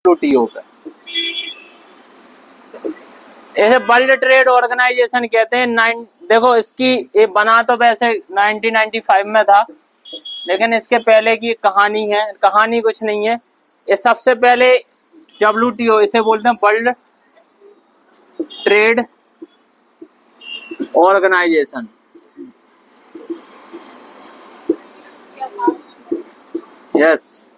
WTO पे। इसे world trade organisation कहते हैं। देखो इसकी ये बना तो वैसे 1995 में था, लेकिन इसके पहले की कहानी है। कहानी कुछ नहीं है, ये सबसे पहले WTO इसे बोलते हैं, वर्ल्ड ट्रेड ऑर्गेनाइजेशन। यस,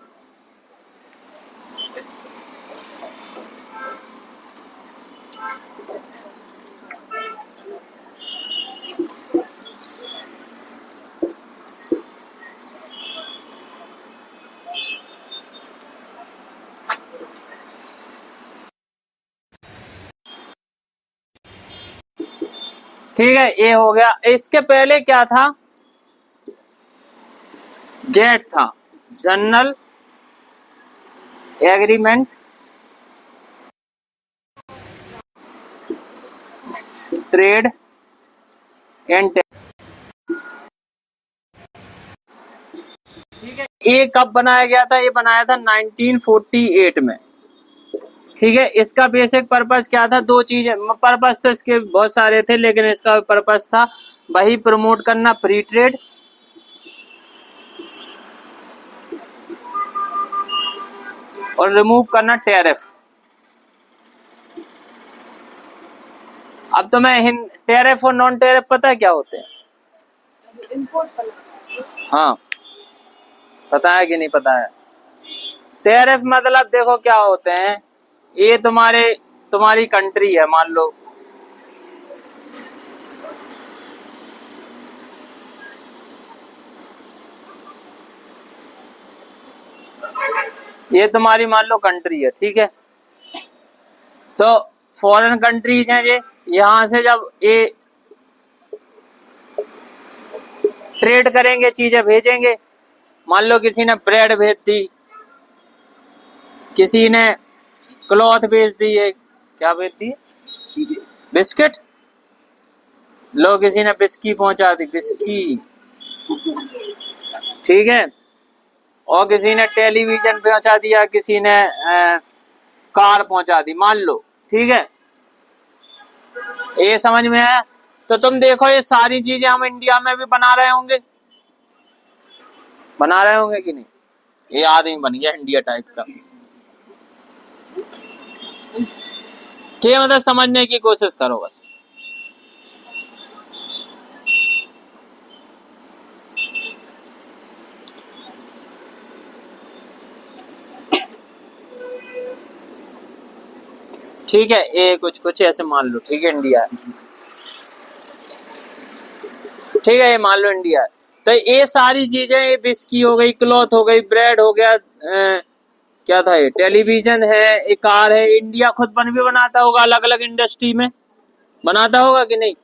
ठीक है, ये हो गया। इसके पहले क्या था? जेट था, जनरल एग्रीमेंट ट्रेड एंड। ठीक है, ये कब बनाया गया था? ये बनाया था 1948 में। ठीक है, इसका बेसिक पर्पस क्या था? दो चीजें। पर्पस तो इसके बहुत सारे थे, लेकिन इसका पर्पस था वही प्रमोट करना, फ्री ट्रेड, और रिमूव करना टैरिफ। अब तुम्हें टैरिफ और नॉन टैरिफ पता है क्या होते हैं? हाँ, पता है कि नहीं पता है? टैरिफ मतलब देखो क्या होते हैं, ये तुम्हारी कंट्री है, मान लो ये तुम्हारी मान लो कंट्री है। ठीक है, तो फॉरेन कंट्रीज हैं ये, यहां से जब ये ट्रेड करेंगे, चीजें भेजेंगे। मान लो किसी ने ब्रेड भेज दी, किसी ने क्लॉथ भेज दी है, क्या भेज दी? बिस्किट। लो किसी ने बिस्की पहुंचा दी, बिस्की। ठीक है, और किसी ने टेलीविजन पहुंचा दिया, किसी ने कार पहुंचा दी, मान लो। ठीक है, ये समझ में आया? तो तुम देखो ये सारी चीजें हम इंडिया में भी बना रहे होंगे कि नहीं? ये आदमी बन गया इंडिया टाइप का। ठीक है, मतलब समझने की कोशिश करो बस। ठीक है, ये कुछ ऐसे मान लो। ठीक है, इंडिया है। ठीक है, ये मान लो इंडिया है। तो ये सारी चीजें, ये बिस्की हो गई, क्लॉथ हो गई, ब्रेड हो गया, क्या था ये, टेलीविजन है, एक कार है, इंडिया खुद भी बनाता होगा, अलग अलग इंडस्ट्री में बनाता होगा कि नहीं?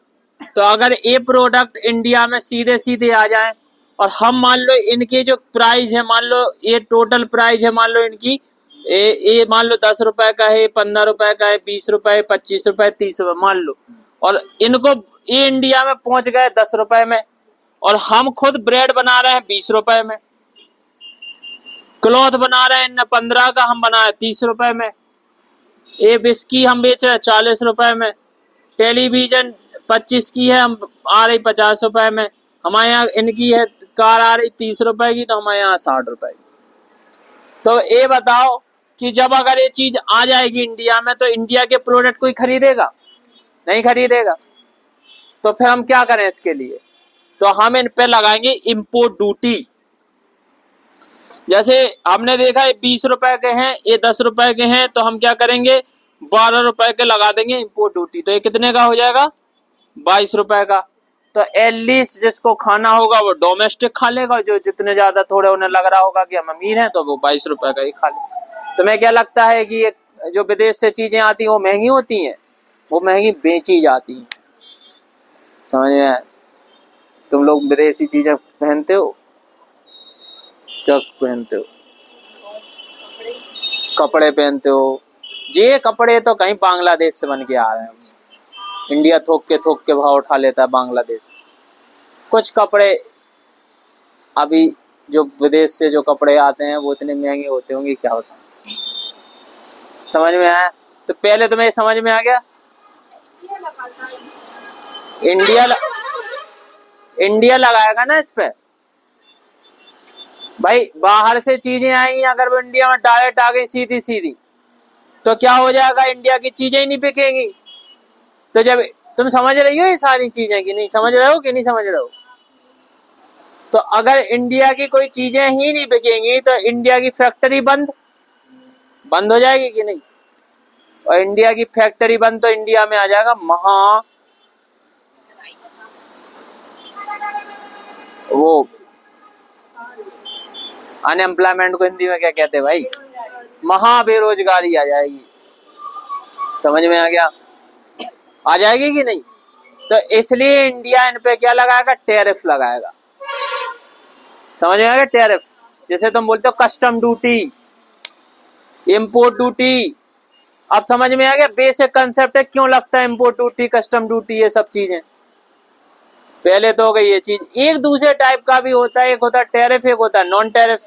तो अगर ये प्रोडक्ट इंडिया में सीधे सीधे आ जाए, और हम मान लो इनके जो प्राइस है, मान लो ये टोटल प्राइस है, मान लो इनकी ये मान लो 10 रुपए का है, 15 रुपए का है, 20 रुपए, 25 रुपए, 30 रुपए मान लो, और इनको ये इंडिया में पहुंच गए 10 रुपए में, और हम खुद ब्रेड बना रहे हैं 20 रुपए में, क्लॉथ बना रहे हैं 15 का, हम बनाए 30 रुपए में, ये बिस्की हम बेच रहे हैं 40 रुपए में, टेलीविजन 25 की है, हम आ रही 50 रुपए में, हमारे यहाँ इनकी है कार आ रही 30 रुपए की, तो हमारे यहाँ 60 रुपए की। तो ये बताओ कि जब अगर ये चीज आ जाएगी इंडिया में, तो इंडिया के प्रोडक्ट कोई खरीदेगा? नहीं खरीदेगा। तो फिर हम क्या करें इसके लिए? तो हम इन पे लगाएंगे इंपोर्ट ड्यूटी। जैसे हमने देखा ये 20 रुपए के हैं, ये 10 रुपए के हैं, तो हम क्या करेंगे, 12 रुपए के लगा देंगे इंपोर्ट ड्यूटी। तो ये कितने का हो जाएगा? 22 रुपए का। तो एटलीस्ट जिसको खाना होगा वो डोमेस्टिक खा लेगा, जो जितने ज्यादा थोड़े उन्हें लग रहा होगा कि हम अमीर हैं, तो वो 22 रुपए का ही खा ले। तुम्हें क्या लगता है कि ये जो विदेश से चीजें आती हैं वो महंगी होती हैं? वो महंगी बेची जाती हैं। समझ में आया? तुम लोग विदेशी चीजें पहनते हो? क्या पहनते हो? कपड़े पहनते हो? ये कपड़े तो कहीं बांग्लादेश से बन के आ रहे हैं, इंडिया थोक के भाव उठा लेता है बांग्लादेश। कुछ कपड़े अभी जो विदेश से जो कपड़े आते हैं वो इतने महंगे होते होंगे, क्या होता है। समझ में आया? तो पहले तुम्हें समझ में आ गया? इंडिया लगाएगा ना इस पे। भाई बाहर से चीजें आई, अगर वो इंडिया में डायरेक्ट आ गई सीधी सीधी, तो क्या हो जाएगा? इंडिया की चीजें ही नहीं बिकेंगी। तो जब तुम समझ रही हो ये सारी चीजें कि नहीं समझ रहे हो कि नहीं समझ रहे हो? तो अगर इंडिया की कोई चीजें ही नहीं बिकेंगी तो इंडिया की फैक्ट्री बंद हो जाएगी कि नहीं? और इंडिया की फैक्ट्री बंद तो इंडिया में आ जाएगा वो अनएम्प्लॉयमेंट को हिंदी में क्या कहते हैं भाई? महा बेरोजगारी आ जाएगी। समझ में आ गया? आ जाएगी कि नहीं? तो इसलिए इंडिया इन पे क्या लगाएगा? टैरिफ लगाएगा। समझ में आ गया? टैरिफ, जैसे तुम बोलते हो कस्टम ड्यूटी, इम्पोर्ट ड्यूटी। अब समझ में आ गया बेसिक कंसेप्ट है क्यों लगता है इम्पोर्ट ड्यूटी, कस्टम ड्यूटी, ये सब चीजें। पहले तो हो गई ये चीज। एक दूसरे टाइप का भी होता है, एक होता है टैरिफ, एक होता है नॉन टैरिफ।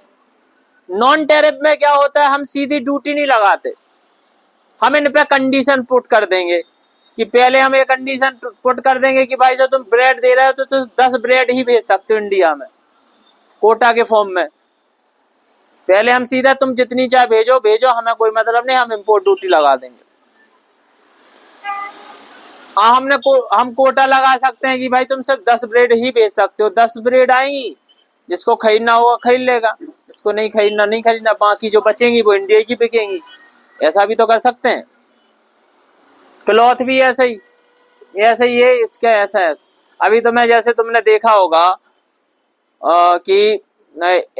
नॉन टैरिफ में क्या होता है? हम सीधी ड्यूटी नहीं लगाते, हम इन पे कंडीशन पुट कर देंगे कि पहले हम एक कंडीशन पुट कर देंगे कि भाई जब तुम ब्रेड दे रहे हो तो तुम 10 ब्रेड ही भेज सकते हो इंडिया में कोटा के फॉर्म में। पहले हम सीधा तुम जितनी चाहे भेजो, हमें कोई मतलब नहीं, हम इम्पोर्ट ड्यूटी लगा देंगे। हम कोटा लगा सकते हैं कि भाई तुम सिर्फ 10 ब्रेड ही भेज सकते हो। 10 ब्रेड आएंगी, जिसको खरीदना होगा खरीद लेगा, जिसको नहीं खरीदना नहीं खरीदना, बाकी जो बचेंगी वो इंडिया की बिकेंगी। ऐसा भी तो कर सकते हैं। क्लॉथ भी ऐसे ही है, इसका ऐसा है। अभी तो मैं जैसे तुमने देखा होगा कि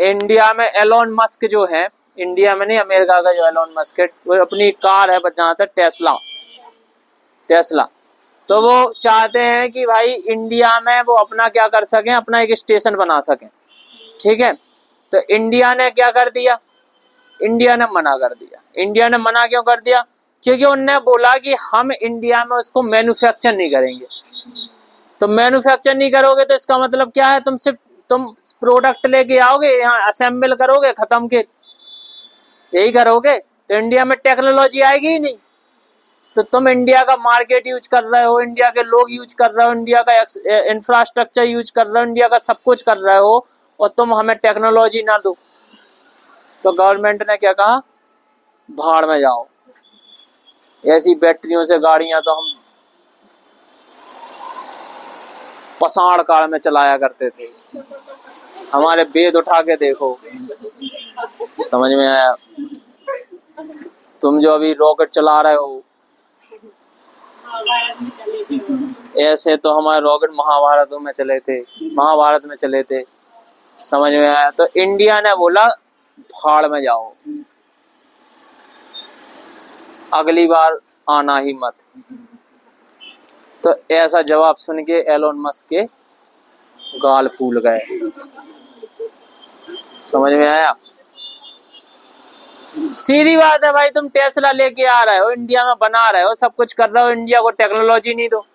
इंडिया में एलोन मस्क जो है, इंडिया में नहीं अमेरिका का जो एलोन मस्क है, वो अपनी कार है बनाता टेस्ला। तो वो चाहते हैं कि भाई इंडिया में वो अपना क्या कर सकें, अपना एक स्टेशन बना सकें। ठीक है, तो इंडिया ने क्या कर दिया? इंडिया ने मना कर दिया। इंडिया ने मना क्यों कर दिया? क्योंकि उनने बोला कि हम इंडिया में उसको मैन्युफैक्चर नहीं करेंगे। तो मैन्युफैक्चर नहीं करोगे तो इसका मतलब क्या है? तुम प्रोडक्ट लेके आओगे, यहाँ असेंबल करोगे, खत्म के यही करोगे, तो इंडिया में टेक्नोलॉजी आएगी ही नहीं। तो तुम इंडिया का मार्केट यूज कर रहे हो, इंडिया के लोग यूज कर रहे हो, इंडिया का इंफ्रास्ट्रक्चर यूज कर रहे हो, इंडिया का सब कुछ कर रहे हो, और तुम हमें टेक्नोलॉजी ना दो। तो गवर्नमेंट ने क्या कहा? भाड़ में जाओ, ऐसी बैटरियों से गाड़ियां तो हम पसाड़ काल में चलाया करते थे, हमारे वेद उठा के देखो। समझ में आया? तुम जो अभी रॉकेट चला रहे हो, ऐसे तो हमारे रॉकेट महाभारत में चले थे। समझ में आया? तो इंडिया ने बोला भाड़ में जाओ, अगली बार आना ही मत। तो ऐसा जवाब सुन के एलोन मस्क के गाल फूल गए। समझ में आया? सीधी बात है भाई, तुम टेस्ला लेके आ रहे हो, इंडिया में बना रहे हो, सब कुछ कर रहे हो, इंडिया को टेक्नोलॉजी नहीं दो।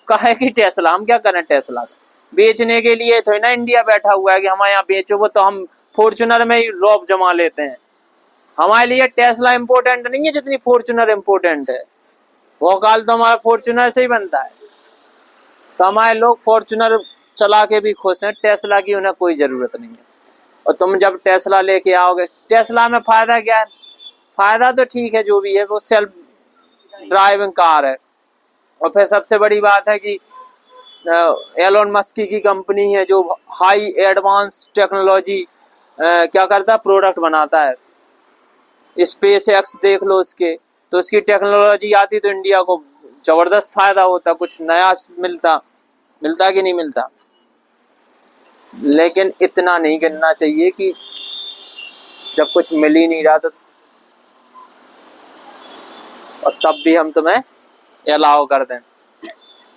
कहे कि टेस्ला, हम क्या करें? टेस्ला बेचने के लिए थोड़ी ना इंडिया बैठा हुआ है कि हमारे यहाँ बेचो, वो तो हम फॉर्च्यूनर में ही रौब जमा लेते हैं। हमारे लिए टेस्ला इम्पोर्टेंट नहीं है जितनी फॉर्च्यूनर इम्पोर्टेंट है। वो काल तो हमारा फॉर्च्यूनर से ही बनता है। तो हमारे लोग फॉर्च्यूनर चला के भी खुश हैं, टेस्ला की उन्हें कोई जरूरत नहीं है। और तुम जब टेस्ला लेके आओगे, टेस्ला में फायदा क्या है? फायदा तो ठीक है जो भी है, वो सेल्फ ड्राइविंग कार है। और फिर सबसे बड़ी बात है कि एलोन मस्क की कंपनी है जो हाई एडवांस टेक्नोलॉजी क्या करता है? प्रोडक्ट बनाता है। स्पेस एक्स देख लो उसके, तो उसकी टेक्नोलॉजी आती तो इंडिया को जबरदस्त फायदा होता, कुछ नया मिलता कि नहीं मिलता। लेकिन इतना नहीं गिनना चाहिए कि जब कुछ मिल ही नहीं रहा तो, और तब भी हम तुम्हें अलाउ कर दें।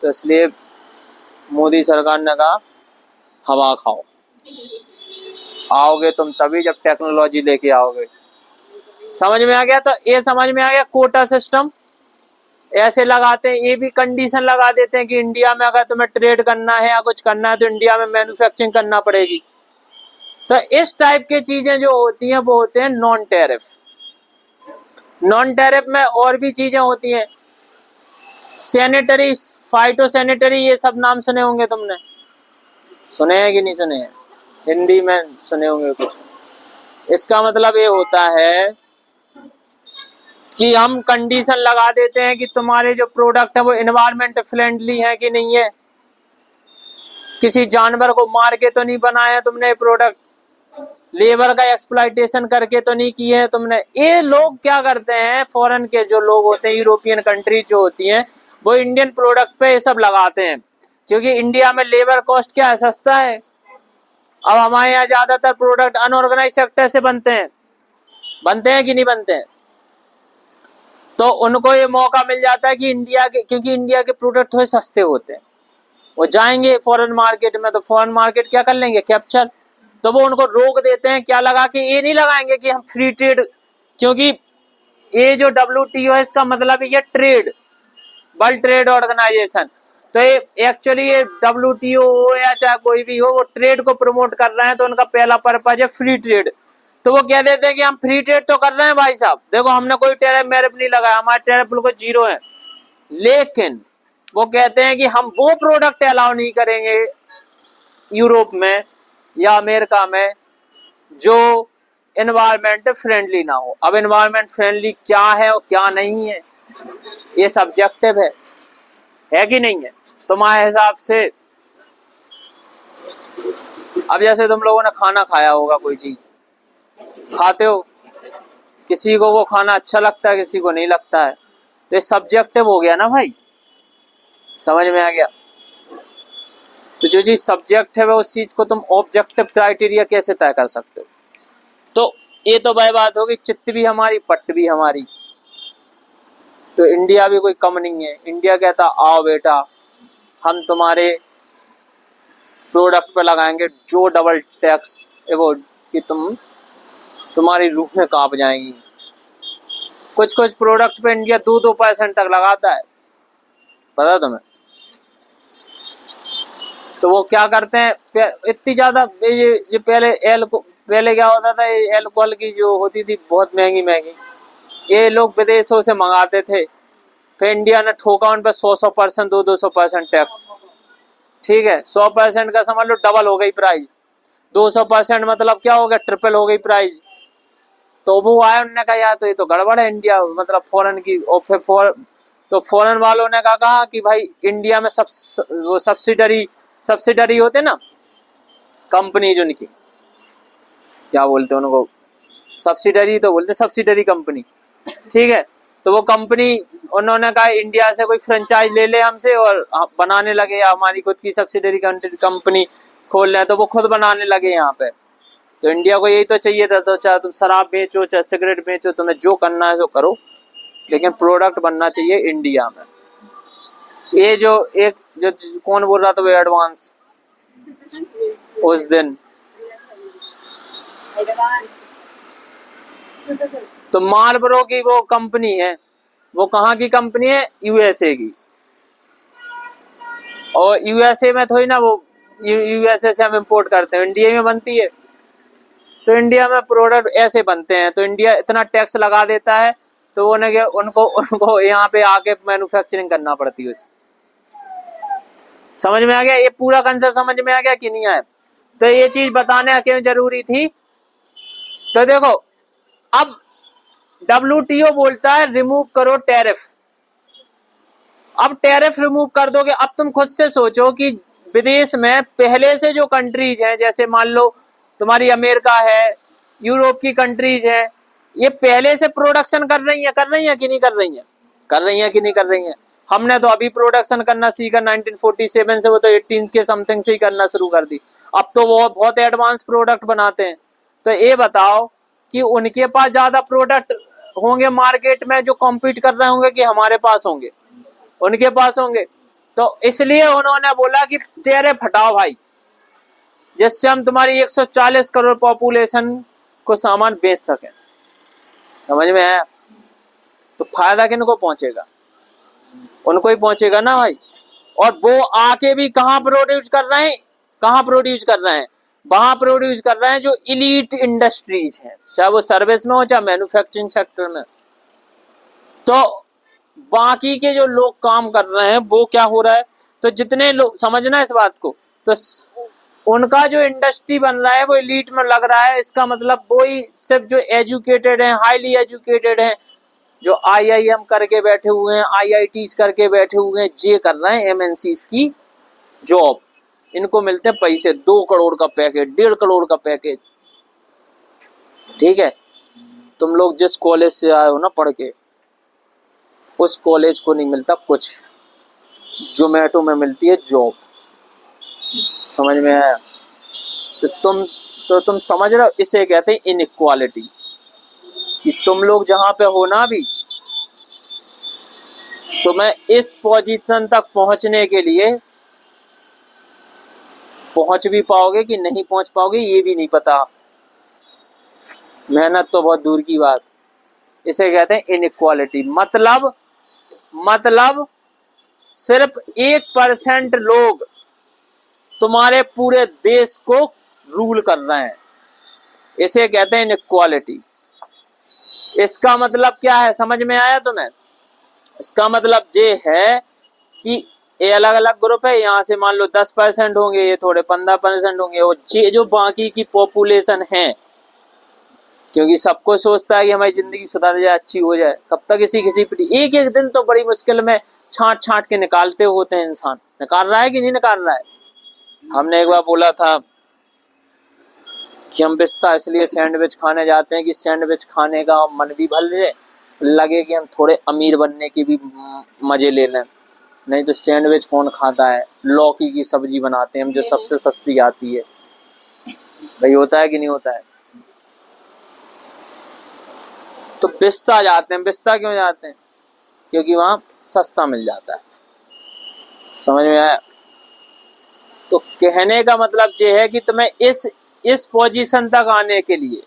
तो इसलिए मोदी सरकार ने कहा हवा खाओ। आओगे तुम तभी जब टेक्नोलॉजी लेके आओगे। समझ में आ गया? तो ये समझ में आ गया कोटा सिस्टम ऐसे लगाते हैं, ये भी कंडीशन लगा देते हैं कि इंडिया में अगर तुम्हें ट्रेड करना है या कुछ करना है तो इंडिया में मैन्युफैक्चरिंग करना पड़ेगी। तो इस टाइप की चीजें जो होती हैं वो होते हैं नॉन टैरिफ। नॉन टैरिफ में और भी चीजें होती हैं, सैनिटरी, फाइटो सैनिटरी, ये सब नाम सुने होंगे तुमने, सुने हैं कि नहीं सुने हैं? हिंदी में सुने होंगे कुछ। इसका मतलब ये होता है कि हम कंडीशन लगा देते हैं कि तुम्हारे जो प्रोडक्ट है वो एनवायरमेंट फ्रेंडली है कि नहीं है, किसी जानवर को मार के तो नहीं बनाया तुमने प्रोडक्ट, लेबर का एक्सप्लॉइटेशन करके तो नहीं की है तुमने। ये लोग क्या करते हैं, फॉरेन के जो लोग होते हैं, यूरोपियन कंट्रीज जो होती हैं, वो इंडियन प्रोडक्ट पे ये सब लगाते हैं, क्योंकि इंडिया में लेबर कॉस्ट क्या है, सस्ता है। अब हमारे यहाँ ज्यादातर प्रोडक्ट अनऑर्गेनाइज सेक्टर से बनते हैं कि नहीं बनते हैं, तो उनको ये मौका मिल जाता है कि इंडिया के, क्योंकि इंडिया के प्रोडक्ट थोड़े सस्ते होते हैं, वो जाएंगे फॉरेन मार्केट में, तो फॉरेन मार्केट क्या कर लेंगे, कैप्चर, तो वो उनको रोक देते हैं। क्या लगा कि ये नहीं लगाएंगे कि हम फ्री ट्रेड, क्योंकि ये जो WTO है इसका मतलब है ये ट्रेड, वर्ल्ड ट्रेड ऑर्गेनाइजेशन, तो ये एक्चुअली ये WTO हो या चाहे कोई भी हो, वो ट्रेड को प्रमोट कर रहे हैं, तो उनका पहला पर्पज है फ्री ट्रेड। तो वो कह देते हैं कि हम फ्री ट्रेड तो कर रहे हैं भाई साहब, देखो हमने कोई टैरिफ मैरिफ नहीं लगाया, हमारे टैरिफ बिल्कुल जीरो है, लेकिन वो कहते हैं कि हम वो प्रोडक्ट अलाउ नहीं करेंगे यूरोप में या अमेरिका में जो एनवायरमेंट फ्रेंडली ना हो। अब एनवायरमेंट फ्रेंडली क्या है और क्या नहीं है, ये सब्जेक्टिव है कि नहीं है तुम्हारे हिसाब से। अब जैसे तुम लोगों ने खाना खाया होगा, कोई चीज खाते हो, किसी को वो खाना अच्छा लगता है, किसी को नहीं लगता है, तो ये सब्जेक्टिव हो गया ना भाई, समझ में आ गया। तो जो चीज सब्जेक्टिव है उस चीज को तुम ऑब्जेक्टिव क्राइटेरिया कैसे तय कर सकते हो। तो ये तो भाई बात होगी, चित्त भी हमारी पट्ट भी हमारी। तो इंडिया भी कोई कम नहीं है, इंडिया कहता आओ बेटा हम तुम्हारे प्रोडक्ट पे लगाएंगे जो डबल टैक्स, वो कि तुम्हारी रूह में कांप जाएंगी। कुछ कुछ प्रोडक्ट पे इंडिया 2% तक लगाता है, पता तुम्हें। तो वो क्या करते हैं, इतनी ज्यादा ये पहले क्या होता था, एल्कोहल की जो होती थी बहुत महंगी महंगी, ये लोग विदेशों से मंगाते थे, फिर इंडिया ने ठोका उन पर 100% 200% टैक्स, ठीक है। 100% का समझ लो डबल हो गई प्राइस, 200% मतलब क्या हो गया, ट्रिपल हो गई प्राइस। तो वो आए, उन्होंने कहा यार तो ये तो गड़बड़ है इंडिया, मतलब फॉरेन की, और फिर तो फॉरेन वालों ने कहा कि भाई इंडिया में वो सब्सिडरी होते ना कंपनी, जो उनकी क्या बोलते हैं उनको, सब्सिडरी तो बोलते, सब्सिडरी कंपनी, ठीक है। तो वो कंपनी, उन्होंने कहा इंडिया से कोई फ्रेंचाइज ले ले हमसे और बनाने लगे, या हमारी खुद की सब्सिडरी कंपनी खोल रहे हैं, तो वो खुद बनाने लगे यहाँ पे। तो इंडिया को यही तो चाहिए था, तो चाहे तुम शराब बेचो चाहे सिगरेट बेचो, तुम्हें जो करना है सो करो, लेकिन प्रोडक्ट बनना चाहिए इंडिया में। ये जो एक जो कौन बोल रहा था वो एडवांस उस दिन, तो मार्लबोरो की वो कंपनी है, वो कहाँ की कंपनी है, USA की, और USA में थोड़ी ना, वो USA से हम इंपोर्ट करते हैं, इंडिया में बनती है। तो इंडिया में प्रोडक्ट ऐसे बनते हैं, तो इंडिया इतना टैक्स लगा देता है, तो उनको यहाँ पे आके मैन्युफैक्चरिंग करना पड़ती है। समझ में आ गया, ये पूरा कंसेप्ट समझ में आ गया कि नहीं आया। तो ये चीज बताने क्यों जरूरी थी, तो देखो अब WTO बोलता है रिमूव करो टैरिफ। अब टैरिफ रिमूव कर दोगे, अब तुम खुद से सोचो कि विदेश में पहले से जो कंट्रीज हैं, जैसे मान लो तुम्हारी अमेरिका है, यूरोप की कंट्रीज है, ये पहले से प्रोडक्शन कर रही है कि नहीं कर रही है, कर रही है कि नहीं कर रही है। हमने तो अभी प्रोडक्शन करना सीखा 1947 से, वो तो 18 के समथिंग से ही करना शुरू कर दी, अब तो वो बहुत एडवांस प्रोडक्ट बनाते हैं। तो ये बताओ कि उनके पास ज्यादा प्रोडक्ट होंगे मार्केट में जो कॉम्पीट कर रहे होंगे, कि हमारे पास होंगे, उनके पास होंगे। तो इसलिए उन्होंने बोला कि टैरिफ हटाओ भाई, जिससे हम तुम्हारी 140 करोड़ पॉपुलेशन को सामान बेच सकें। समझ में आया। तो फायदा किनको पहुंचेगा, उनको ही पहुंचेगा ना भाई। और वो आके भी कहाँ प्रोड्यूस कर रहे हैं, कहाँ प्रोड्यूस कर रहे हैं, वहां प्रोड्यूस कर रहे हैं जो इलीट इंडस्ट्रीज हैं, चाहे वो सर्विस में हो चाहे मैन्युफैक्चरिंग सेक्टर में। तो बाकी के जो लोग काम कर रहे हैं वो क्या हो रहा है, तो जितने लोग, समझना इस बात को, तो उनका जो इंडस्ट्री बन रहा है वो एलीट में लग रहा है। इसका मतलब वही सिर्फ जो एजुकेटेड हैं, हाईली एजुकेटेड हैं, जो आईआईएम करके बैठे हुए हैं, आईआईटीज करके बैठे हुए हैं, ये कर रहे हैं एमएनसीज की जॉब। इनको मिलते हैं पैसे, 2 करोड़ का पैकेज, 1.5 करोड़ का पैकेज। ठीक है, तुम लोग जिस कॉलेज से आए हो ना पढ़ के, उस कॉलेज को नहीं मिलता कुछ, जोमेटो में मिलती है जॉब। समझ में आया? तो तुम समझ रहे हो, इसे कहते हैं इनइक्वालिटी, कि तुम लोग जहां पे हो ना अभी, तुम्हें इस पोजीशन तक पहुंचने के लिए पहुंच भी पाओगे कि नहीं पहुंच पाओगे ये भी नहीं पता। मेहनत तो बहुत दूर की बात। इसे कहते हैं इनइक्वालिटी। मतलब सिर्फ 1% लोग तुम्हारे पूरे देश को रूल कर रहे हैं, इसे कहते हैं इनइक्वालिटी। इसका मतलब क्या है, समझ में आया तुम्हें? इसका मतलब ये है कि ये अलग अलग ग्रुप है, यहाँ से मान लो 10% होंगे, ये थोड़े 15% होंगे, और ये जो बाकी की पॉपुलेशन है, क्योंकि सबको सोचता है कि हमारी जिंदगी सुधर जाए, अच्छी हो जाए, कब तक किसी एक एक दिन तो बड़ी मुश्किल में छांट के निकालते होते हैं। इंसान निकाल रहा है कि नहीं निकाल रहा है? हमने एक बार बोला था कि हम पिस्ता इसलिए सैंडविच खाने जाते हैं कि सैंडविच खाने का मन भी भर लगे कि हम थोड़े अमीर बनने की भी मजे ले लें। नहीं तो सैंडविच कौन खाता है? लौकी की सब्जी बनाते हैं हम, जो सबसे सस्ती आती है। भाई होता है कि नहीं होता है? तो पिस्ता जाते हैं। पिस्ता क्यों जाते हैं? क्योंकि वहां सस्ता मिल जाता है। समझ में आया? तो कहने का मतलब ये है कि तुम्हें इस पोजीशन तक आने के लिए,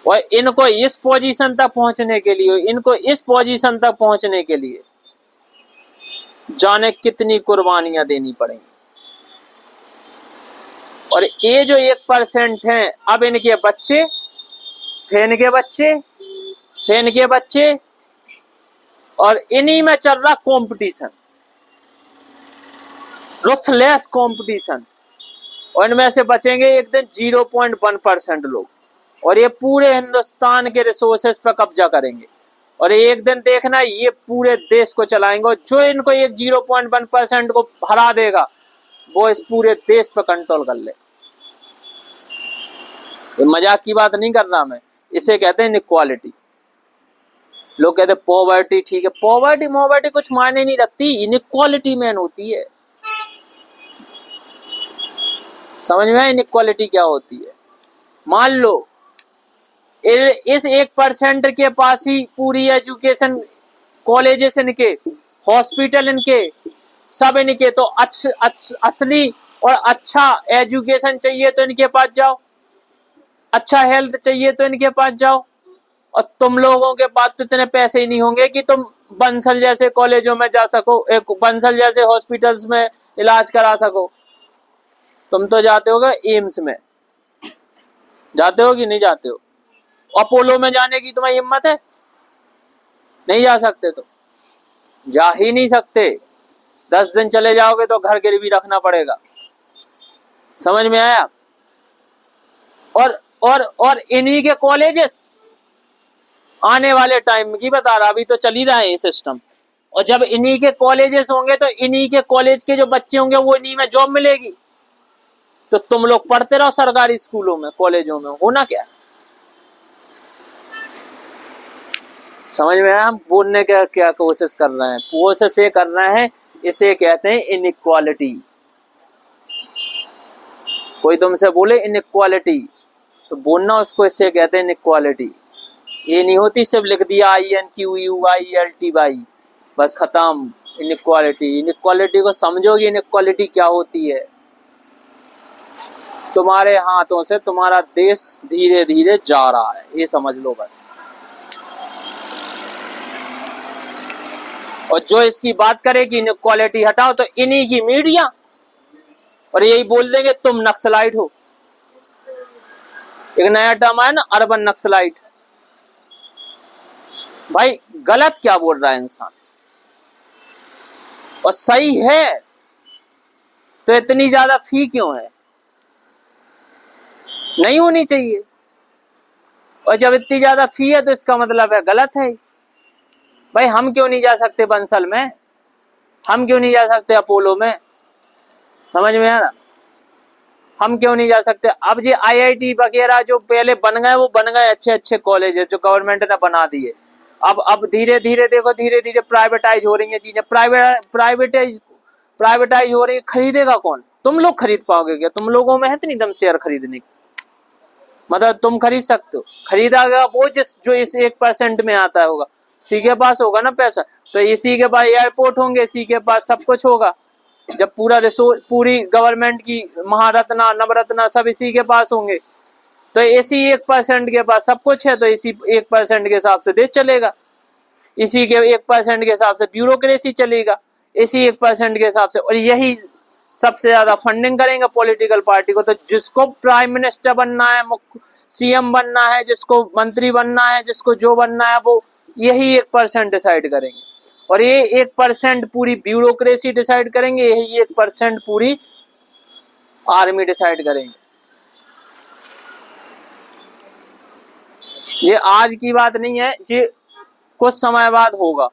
और इनको इस पोजीशन तक पहुंचने के लिए, इनको इस पोजीशन तक पहुंचने के लिए जाने कितनी कुर्बानियां देनी पड़ेंगी। और ये जो 1% हैं, अब इनके बच्चे, फिर इनके बच्चे, फिर इनके बच्चे, और इन्हीं में चल रहा कंपटीशन, रुथलेस कंपटीशन। और इनमें से बचेंगे एक दिन 0.1% लोग, और ये पूरे हिंदुस्तान के रिसोर्सेस पर कब्जा करेंगे। और एक दिन देखना, ये पूरे देश को चलाएंगे, और जो इनको एक 0.1% को हरा देगा, वो इस पूरे देश पर कंट्रोल कर ले। ये मजाक की बात नहीं कर रहा मैं, इसे कहते हैं इनइक्वालिटी। लोग कहते हैं पॉवर्टी, ठीक है, पॉवर्टी कुछ मायने नहीं रखती, इनइक्वालिटी मेन होती है। समझ में आया इनइक्वालिटी क्या होती है? मान लो इस 1% के पास ही पूरी एजुकेशन, कॉलेजेस इनके, हॉस्पिटल इनके, सब इनके, तो असली और अच्छा एजुकेशन चाहिए तो इनके पास जाओ, अच्छा हेल्थ चाहिए तो इनके पास जाओ। और तुम लोगों के पास तो इतने पैसे ही नहीं होंगे कि तुम बंसल जैसे कॉलेजों में जा सको, एक बंसल जैसे हॉस्पिटल्स में इलाज करा सको। तुम तो जाते होगे एम्स में, जाते हो कि नहीं जाते हो? अपोलो में जाने की तुम्हारी हिम्मत है? नहीं जा सकते, तो जा ही नहीं सकते। 10 दिन चले जाओगे तो घर गिरवी रखना पड़ेगा। समझ में आया? और इन्हीं के कॉलेजेस आने वाले टाइम की बता रहा, अभी तो चल ही रहा है ये सिस्टम। और जब इन्हीं के कॉलेजेस होंगे तो इन्हीं के कॉलेज के जो बच्चे होंगे वो इन्हीं में जॉब मिलेगी। तो तुम लोग पढ़ते रहो सरकारी स्कूलों में, कॉलेजों में, होना क्या? समझ में आया? हम बोलने का क्या कोशिश कर रहे हैं? कोशिश ये कर रहे हैं, इसे कहते हैं इनइक्वालिटी। कोई तुमसे बोले इनइक्वालिटी, तो बोलना उसको, इसे कहते हैं इनइक्वालिटी। ये नहीं होती सिर्फ लिख दिया INQUILTY, बस खत्म। इनइक्वालिटी को समझोगे, इनइक्वालिटी क्या होती है? तुम्हारे हाथों से तुम्हारा देश धीरे धीरे जा रहा है, ये समझ लो बस। और जो इसकी बात करे कि इनइक्वालिटी हटाओ, तो इन्हीं की मीडिया, और यही बोल देंगे तुम नक्सलाइट हो। एक नया टर्म आया ना, अर्बन नक्सलाइट। भाई गलत क्या बोल रहा है इंसान, और सही है तो इतनी ज्यादा फी क्यों है, नहीं होनी चाहिए। और जब इतनी ज्यादा फी है तो इसका मतलब है गलत है। भाई हम क्यों नहीं जा सकते बंसल में, हम क्यों नहीं जा सकते अपोलो में, समझ में आ रहा, हम क्यों नहीं जा सकते। अब ये आईआईटी वगैरह जो पहले बन गए वो बन गए अच्छे अच्छे कॉलेज जो गवर्नमेंट ने बना दिए। अब धीरे धीरे देखो, धीरे धीरे प्राइवेटाइज हो रही है चीजें, प्राइवेटाइज हो रही है। खरीदेगा कौन, तुम लोग खरीद पाओगे क्या, तुम लोगों में है इतनी दम शेयर खरीदने की, मतलब तुम खरीद सकते हो, खरीदा वो जो इस 1% में आता होगा, इसी के पास होगा ना पैसा। तो इसी के पास एयरपोर्ट होंगे, इसी के पास सब कुछ होगा। जब पूरा रिसोर्स, पूरी गवर्नमेंट की महारत्ना नवरत्ना सब इसी के पास होंगे, तो इसी 1% के पास सब कुछ है, तो इसी 1% के हिसाब से देश चलेगा, इसी के 1% के हिसाब से ब्यूरोक्रेसी चलेगा, इसी 1% के हिसाब से। और यही सबसे ज्यादा फंडिंग करेंगे पॉलिटिकल पार्टी को। तो जिसको प्राइम मिनिस्टर बनना है, सीएम बनना है, जिसको मंत्री बनना है, जिसको जो बनना है, वो यही 1% डिसाइड करेंगे। और ये 1% पूरी ब्यूरोक्रेसी डिसाइड करेंगे, यही 1% पूरी आर्मी डिसाइड करेंगे। ये आज की बात नहीं है, ये कुछ समय बाद होगा।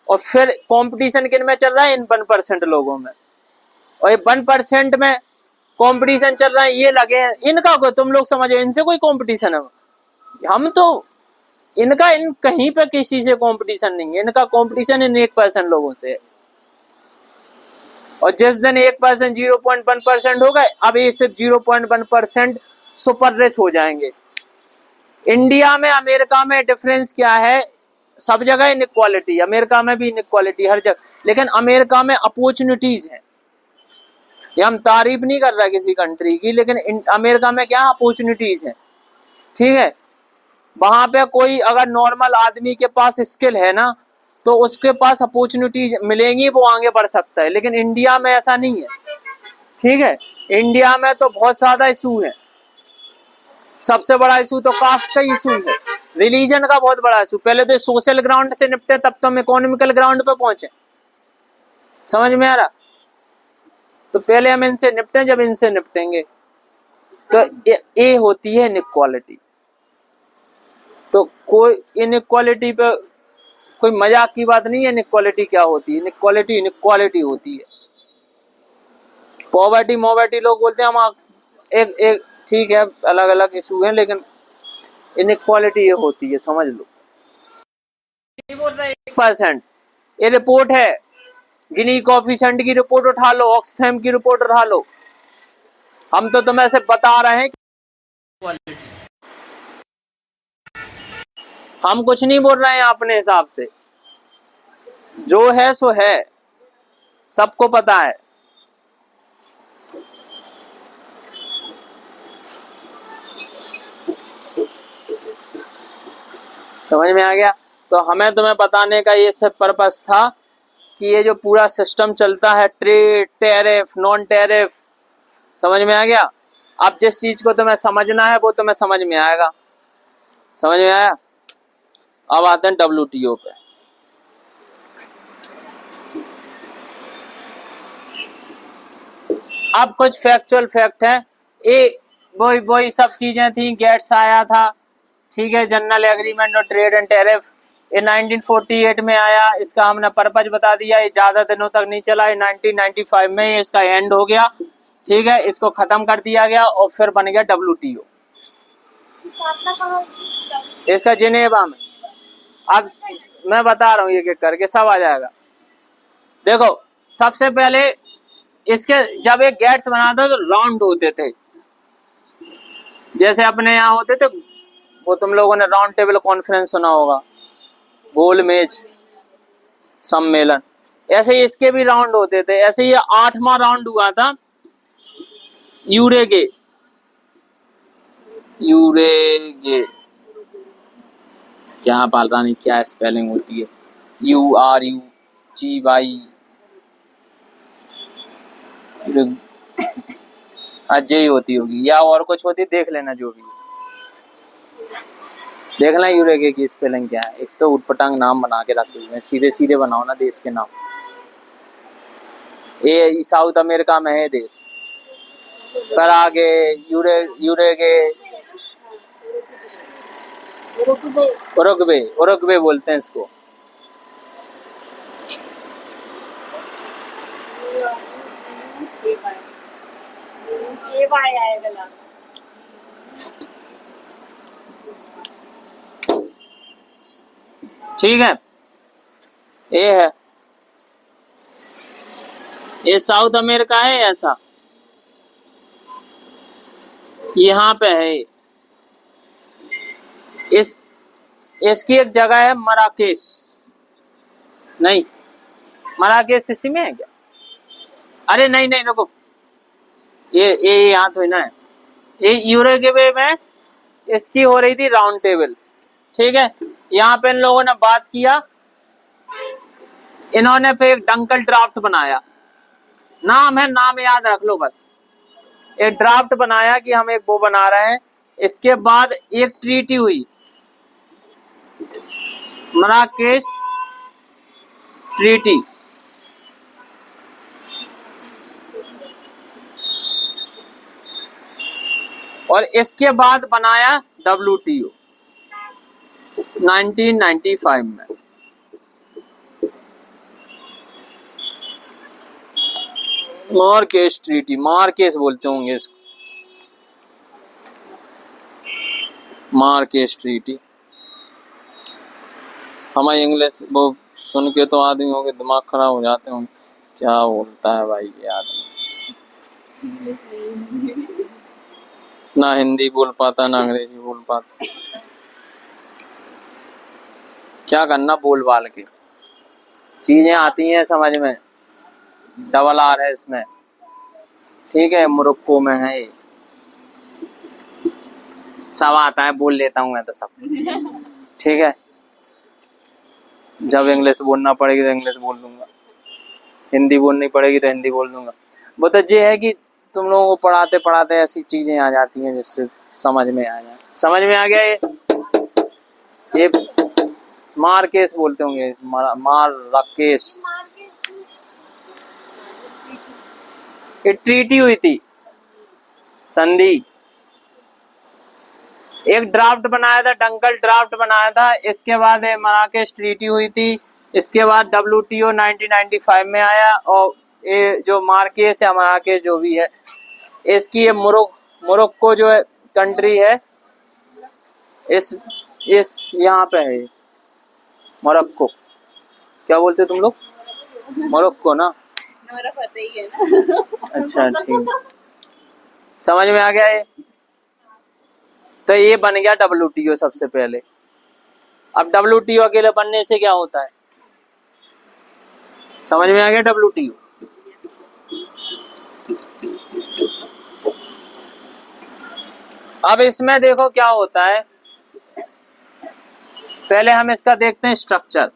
और फिर कंपटीशन किन में चल रहा है, इन 1% लोगों में। और ये 1% में कंपटीशन चल रहा है, ये लगे हैं इनका को, तुम लोग समझो इनसे कोई कंपटीशन है, हम तो इनका इन कहीं पे किसी से कंपटीशन नहीं है, इनका कंपटीशन इन 1% लोगों से है। और जिस दिन 1% 0.1% हो गए, अब ये सिर्फ 0.1% सुपर रिच हो जाएंगे। इंडिया में अमेरिका में डिफरेंस क्या है, सब जगह इनइक्वालिटी, अमेरिका में भी इनइक्वालिटी हर जगह, लेकिन अमेरिका में अपॉर्चुनिटीज हैं। ये हम तारीफ नहीं कर रहा किसी कंट्री की, लेकिन अमेरिका में क्या अपॉर्चुनिटीज हैं, ठीक है। वहां पे कोई अगर नॉर्मल आदमी के पास स्किल है ना, तो उसके पास अपॉर्चुनिटीज मिलेंगी, वो आगे बढ़ सकता है। लेकिन इंडिया में ऐसा नहीं है, ठीक है। इंडिया में तो बहुत ज्यादा इशू है, सबसे बड़ा इशू तो कास्ट का इशू है, रिलीजन का बहुत बड़ा इशू। पहले तो सोशल ग्राउंड से निपटे, तब तो हम इकोनॉमिकल ग्राउंड पे पहुंचे, समझ में आ रहा। तो पहले हम इनसे निपटे, जब इनसे निपटेंगे तो ये होती है इनइक्वालिटी। तो कोई इनइक्वालिटी पे कोई मजाक की बात नहीं है। इनइक्वालिटी क्या होती है, इनइक्वालिटी इनइक्वालिटी होती है। पॉवर्टी मोवर्टी लोग बोलते हैं हम, एक एक ठीक है, अलग अलग इशू हैं, लेकिन इनइक्वालिटी ये होती है, समझ लो। नहीं बोल रहे 1%, ये रिपोर्ट है, गिनी कोएफिशिएंट की रिपोर्ट उठा लो, ऑक्सफैम की रिपोर्ट उठा लो। हम तो तुम्हें ऐसे बता रहे हैं कि हम कुछ नहीं बोल रहे हैं अपने हिसाब से, जो है सो है, सबको पता है। समझ में आ गया। तो हमें तुम्हें बताने का ये सब पर्पस था कि ये जो पूरा सिस्टम चलता है, ट्रेड, टैरिफ, नॉन टैरिफ, समझ में आ गया। अब जिस चीज को तुम्हें समझना है वो तुम्हें समझ में आएगा, समझ में आया। अब आते हैं WTO पे। अब कुछ फैक्चुअल फैक्ट है, ये वही सब चीजें थी, गेट्स आया था, ठीक है, जनरल एग्रीमेंट और ट्रेड एंड टैरिफ, ये 1948 में आया। इसका हमने पर्पज बता दिया, ये ज्यादा दिनों तक नहीं चला, ये 1995 में इसका एंड हो गया, ठीक है, इसको खत्म कर दिया गया और फिर बन गया WTO। इसका जिनेवा में, अब मैं बता रहा हूँ एक एक करके, सब आ जाएगा। देखो सबसे पहले इसके जब एक गेट्स बनाता तो राउंड होते थे, जैसे अपने यहाँ होते थे, वो तुम लोगों ने राउंड टेबल कॉन्फ्रेंस सुना होगा, गोल मेज सम्मेलन, ऐसे ही इसके भी राउंड होते थे। ऐसे ही 8वां राउंड हुआ था यूरेगे, क्या पाल रानी, क्या स्पेलिंग होती है, URUGY, अजय होती होगी या और कुछ होती, देख लेना जो भी है। देखना यूरेगे की स्पेलिंग क्या है। एक तो उटपटांग नाम बना के रखे हुए हैं, सीधे सीधे बनाओ ना देश के नाम। ये साउथ अमेरिका में है देश, पर आगे यूरेगे उरुग्वे, उरुग्वे बोलते हैं इसको। ठीक है, ये है, ये साउथ अमेरिका है ऐसा, यहाँ पे है। इसकी एक जगह है मराकेश, नहीं मराकेश इसी में है क्या? अरे नहीं नहीं रुको, ये यहाँ तो ना है, ये यूरोग्वे में इसकी हो रही थी राउंड टेबल। ठीक है, यहाँ पे इन लोगों ने बात किया, इन्होंने फिर एक डंकल ड्राफ्ट बनाया, नाम है, नाम याद रख लो बस। एक ड्राफ्ट बनाया कि हम एक वो बना रहे हैं। इसके बाद एक ट्रीटी हुई, मराकेश ट्रीटी, और इसके बाद बनाया WTO 1995 में। मार्केश ट्रीटी, मार्केश बोलते होंगे इसको, मार्केश ट्रीटी। हमारे इंग्लिश वो सुन के तो आदमियों के दिमाग खराब हो जाते होंगे, क्या बोलता है भाई ये आदमी, ना हिंदी बोल पाता ना अंग्रेजी बोल पाता। क्या करना, बोल बाल के चीजें आती हैं समझ में, डबल R है इसमें। ठीक है, मोरक्को में है ये, सब आता है, बोल लेता हूँ मैं तो सब। ठीक है, जब इंग्लिश बोलना पड़ेगी तो इंग्लिश बोल दूंगा, हिंदी बोलनी पड़ेगी तो हिंदी बोल दूंगा। वो तो ये है कि तुम लोगों को पढ़ाते पढ़ाते ऐसी चीजें आ जाती हैं जिससे समझ में आ जाए। समझ में आ गया? ये मार्केश बोलते होंगे, मार्राकेश। ये ट्रीटी हुई थी, संधि, एक ड्राफ्ट बनाया था, डंकल ड्राफ्ट बनाया था। इसके बाद मराकेश ट्रीटी हुई थी। इसके बाद WTO 1995 में आया, और ये जो मार्केश या मराकेश जो भी है, इसकी ये मोरक्को जो है कंट्री है, इस यहाँ पे है मोरक्को। क्या बोलते तुम लोग? मोरक्को ना? पता ही है ना। अच्छा ठीक, समझ में आ गया ये। तो ये बन गया WTO सबसे पहले। अब WTO अकेले बनने से क्या होता है, समझ में आ गया WTO? अब इसमें देखो क्या होता है, पहले हम इसका देखते हैं स्ट्रक्चर।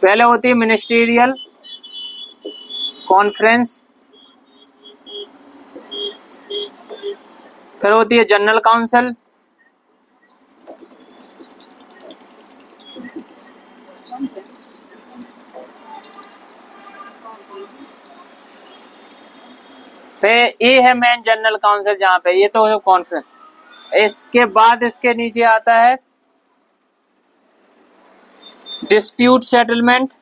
पहले होती है मिनिस्ट्रियल कॉन्फ्रेंस, फिर होती है जनरल काउंसिल, फिर ये है मेन जनरल काउंसिल, जहां पे ये तो कॉन्फ्रेंस। इसके बाद इसके नीचे आता है डिस्प्यूट सेटलमेंट,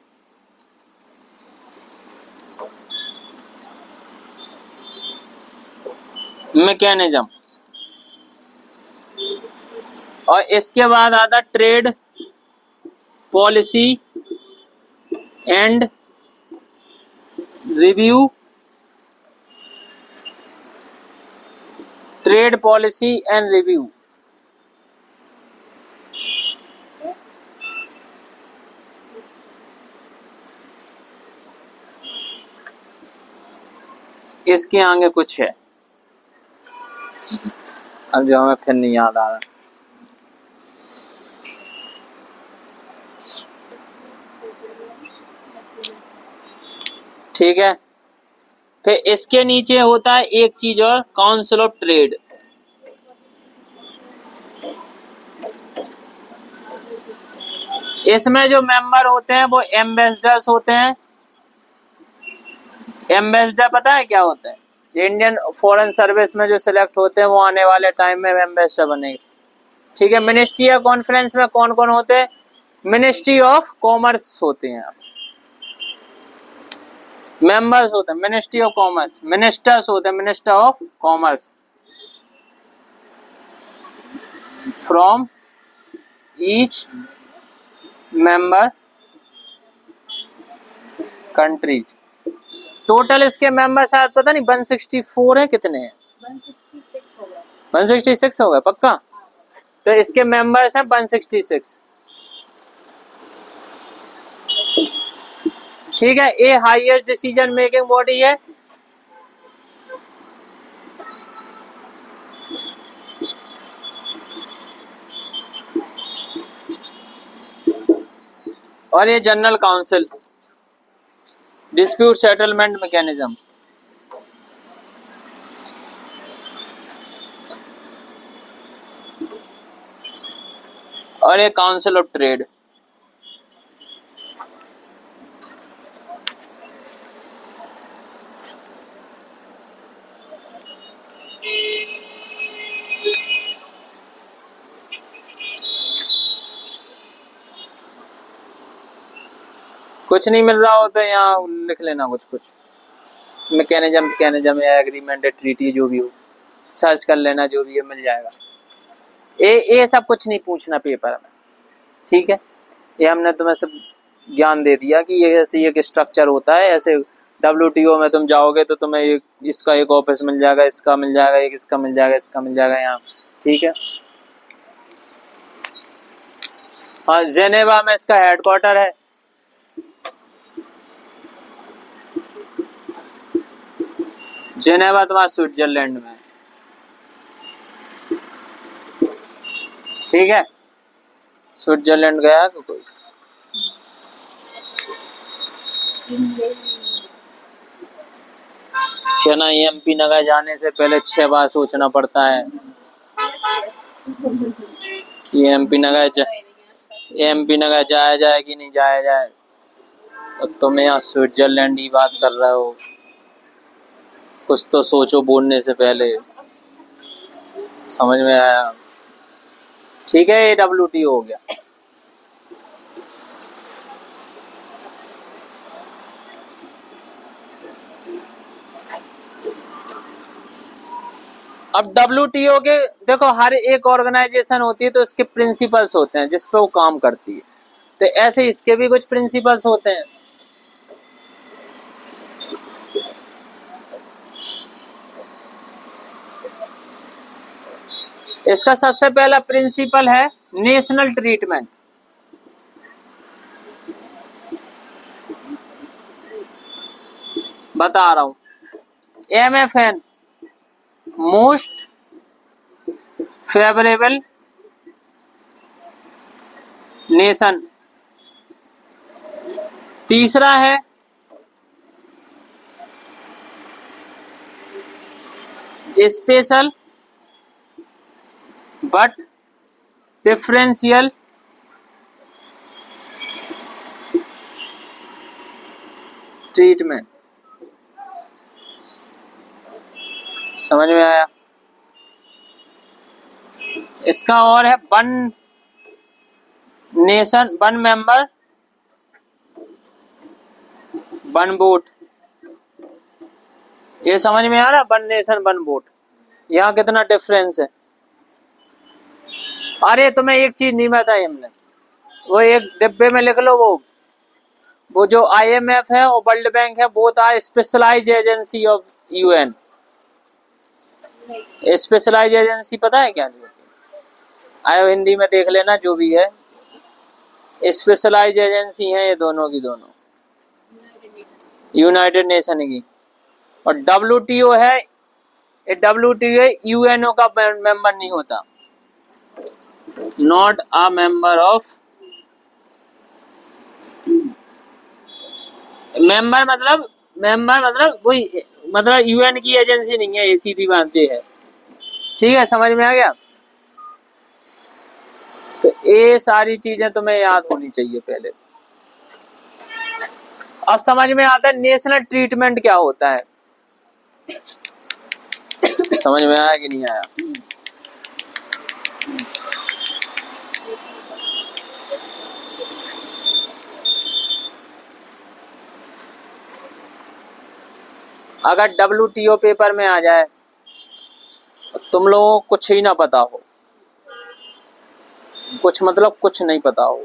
मैकेनिज्म, और इसके बाद आता trade policy and review, trade policy and review. इसके आगे कुछ है, अब जो हमें फिर नहीं याद आ रहा। ठीक है, फिर इसके नीचे होता है एक चीज और, काउंसिल ऑफ ट्रेड। इसमें जो मेंबर होते हैं वो एम्बेसडर्स होते हैं। एम्बेसडर पता है क्या होता है? इंडियन फॉरेन सर्विस में जो सिलेक्ट होते हैं वो आने वाले टाइम में एम्बेसडर बनेंगे। ठीक है। मिनिस्ट्री या कॉन्फ्रेंस में कौन कौन होते हैं? मिनिस्ट्री ऑफ कॉमर्स होते हैं, मेंबर्स होते हैं मिनिस्ट्री ऑफ कॉमर्स, मिनिस्टर्स होते हैं minister of commerce from each member countries. Total इसके मेंबर शायद पता नहीं 164 है, कितने हैं? 166 हो गए। 166 हो गए पक्का? तो इसके मेंबर्स हैं 166। ठीक है। ए हाईएस्ट डिसीजन मेकिंग बॉडी है। और ये general council, dispute settlement mechanism. और ये काउंसिल ऑफ ट्रेड। कुछ नहीं मिल रहा हो तो यहाँ लिख लेना कुछ कुछ, मैकेनिज्म या एग्रीमेंट है, ट्रीटी, जो भी हो सर्च कर लेना, जो भी है मिल जाएगा। ये सब कुछ नहीं पूछना पेपर में। ठीक है। ये हमने तुम्हें सब ज्ञान दे दिया कि ये ऐसे एक स्ट्रक्चर होता है। ऐसे WTO में तुम जाओगे तो तुम्हें इसका एक ऑफिस मिल जाएगा, इसका मिल जाएगा, एक इसका मिल जाएगा, इसका मिल जाएगा यहाँ। ठीक है। हाँ, जेनेवा में इसका हेडक्वार्टर है। जेनेवा तुम्हारा स्विट्जरलैंड में। ठीक है। स्विट्जरलैंड गया तो कोई क्या ना, MP नगर जाने से पहले 6 बार सोचना पड़ता है कि MP नगर जाया जाए कि नहीं जाया जाए। और तुम यहाँ स्विट्जरलैंड की बात कर रहे हो, कुछ तो सोचो बोलने से पहले। समझ में आया? ठीक है। ये WTO हो गया। अब WTO के देखो, हर एक ऑर्गेनाइजेशन होती है तो इसके प्रिंसिपल्स होते हैं जिस पे वो काम करती है। तो ऐसे इसके भी कुछ प्रिंसिपल्स होते हैं। इसका सबसे पहला प्रिंसिपल है नेशनल ट्रीटमेंट। बता रहा हूं, MFN मोस्ट फेवरेबल नेशन। तीसरा है स्पेशल बट डिफरेंशियल ट्रीटमेंट। समझ में आया? इसका और है one nation one member one vote. ये समझ में आ रहा? One nation one vote. यहाँ कितना डिफरेंस है। अरे तुम्हें एक चीज नहीं बताई हमने, वो एक डिब्बे में लिख लो। वो जो IMF है और वर्ल्ड बैंक है, both are specialised agency of UN। Specialised agency पता है क्या होती है? अरे हिंदी में देख लेना, जो भी है स्पेशलाइज्ड एजेंसी है ये दोनों की दोनों, यूनाइटेड नेशन की। और WTO है, ये WTO है, UNO का मेंबर नहीं होता, not a member of. Member मतलब वही, मतलब UN की एजेंसी नहीं है, ये सीधी बात ये है। ठीक है, समझ में आ गया? तो ये सारी चीजें तुम्हें याद होनी चाहिए पहले। अब समझ में आता है नेशनल ट्रीटमेंट क्या होता है। समझ में आया कि नहीं आया? अगर WTO पेपर में आ जाए तुम लोगों को कुछ ही ना पता हो, कुछ मतलब कुछ नहीं पता हो,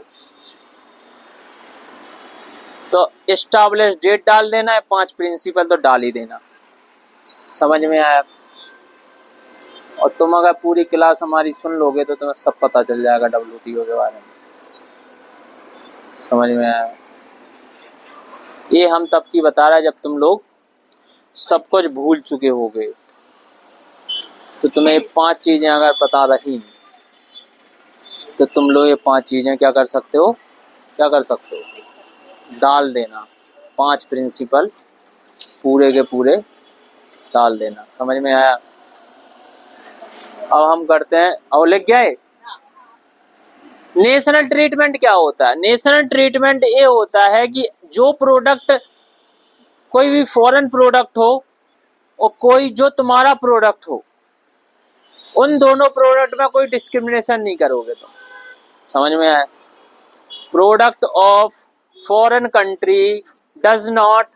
तो एस्टैब्लिश डेट डाल देना है, 5 प्रिंसिपल तो डाल ही देना। समझ में आया? और तुम अगर पूरी क्लास हमारी सुन लोगे तो तुम्हें सब पता चल जाएगा WTO के बारे में। समझ में आया? ये हम तब की बता रहा है जब तुम लोग सब कुछ भूल चुके होगे। तो तुम्हें 5 चीजें अगर पता रही तो तुम लोग ये 5 चीजें क्या कर सकते हो, क्या कर सकते हो, डाल देना। 5 प्रिंसिपल पूरे के पूरे डाल देना। समझ में आया? अब हम करते हैं, और लिख गए नेशनल ट्रीटमेंट क्या होता है। नेशनल ट्रीटमेंट ये होता है कि जो प्रोडक्ट, कोई भी फॉरेन प्रोडक्ट हो और कोई जो तुम्हारा प्रोडक्ट हो, उन दोनों प्रोडक्ट में कोई डिस्क्रिमिनेशन नहीं करोगे तुम। समझ में आया? Product of foreign country does not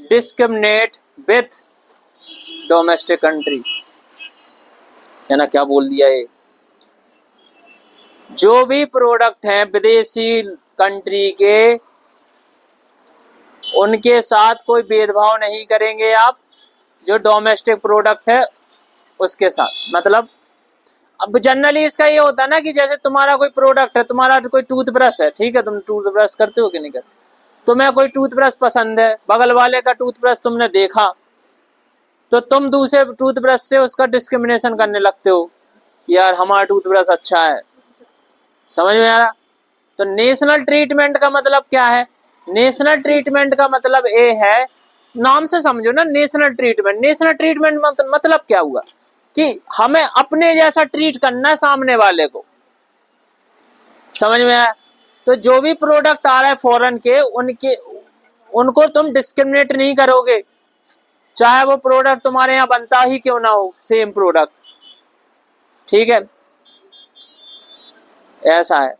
discriminate with domestic country. है ना, क्या बोल दिया ये? जो भी प्रोडक्ट हैं विदेशी कंट्री के, उनके साथ कोई भेदभाव नहीं करेंगे आप, जो डोमेस्टिक प्रोडक्ट है उसके साथ। मतलब अब जनरली इसका ये होता है ना कि जैसे तुम्हारा कोई प्रोडक्ट है, तुम्हारा कोई टूथब्रश है, ठीक है, तुम टूथब्रश करते हो कि नहीं करते, तुम्हें कोई टूथब्रश पसंद है, बगल वाले का टूथब्रश तुमने देखा, तो तुम दूसरे टूथब्रश से उसका डिस्क्रिमिनेशन करने लगते हो कि यार हमारा टूथब्रश अच्छा है। समझ में आ रहा? तो नेशनल ट्रीटमेंट का मतलब क्या है? नेशनल ट्रीटमेंट का मतलब ये है, नाम से समझो ना, नेशनल ट्रीटमेंट। नेशनल ट्रीटमेंट मतलब क्या हुआ कि हमें अपने जैसा ट्रीट करना है सामने वाले को। समझ में आया? तो जो भी प्रोडक्ट आ रहा है फॉरेन के, उनको तुम डिस्क्रिमिनेट नहीं करोगे, चाहे वो प्रोडक्ट तुम्हारे यहाँ बनता ही क्यों ना हो, सेम प्रोडक्ट। ठीक है, ऐसा है।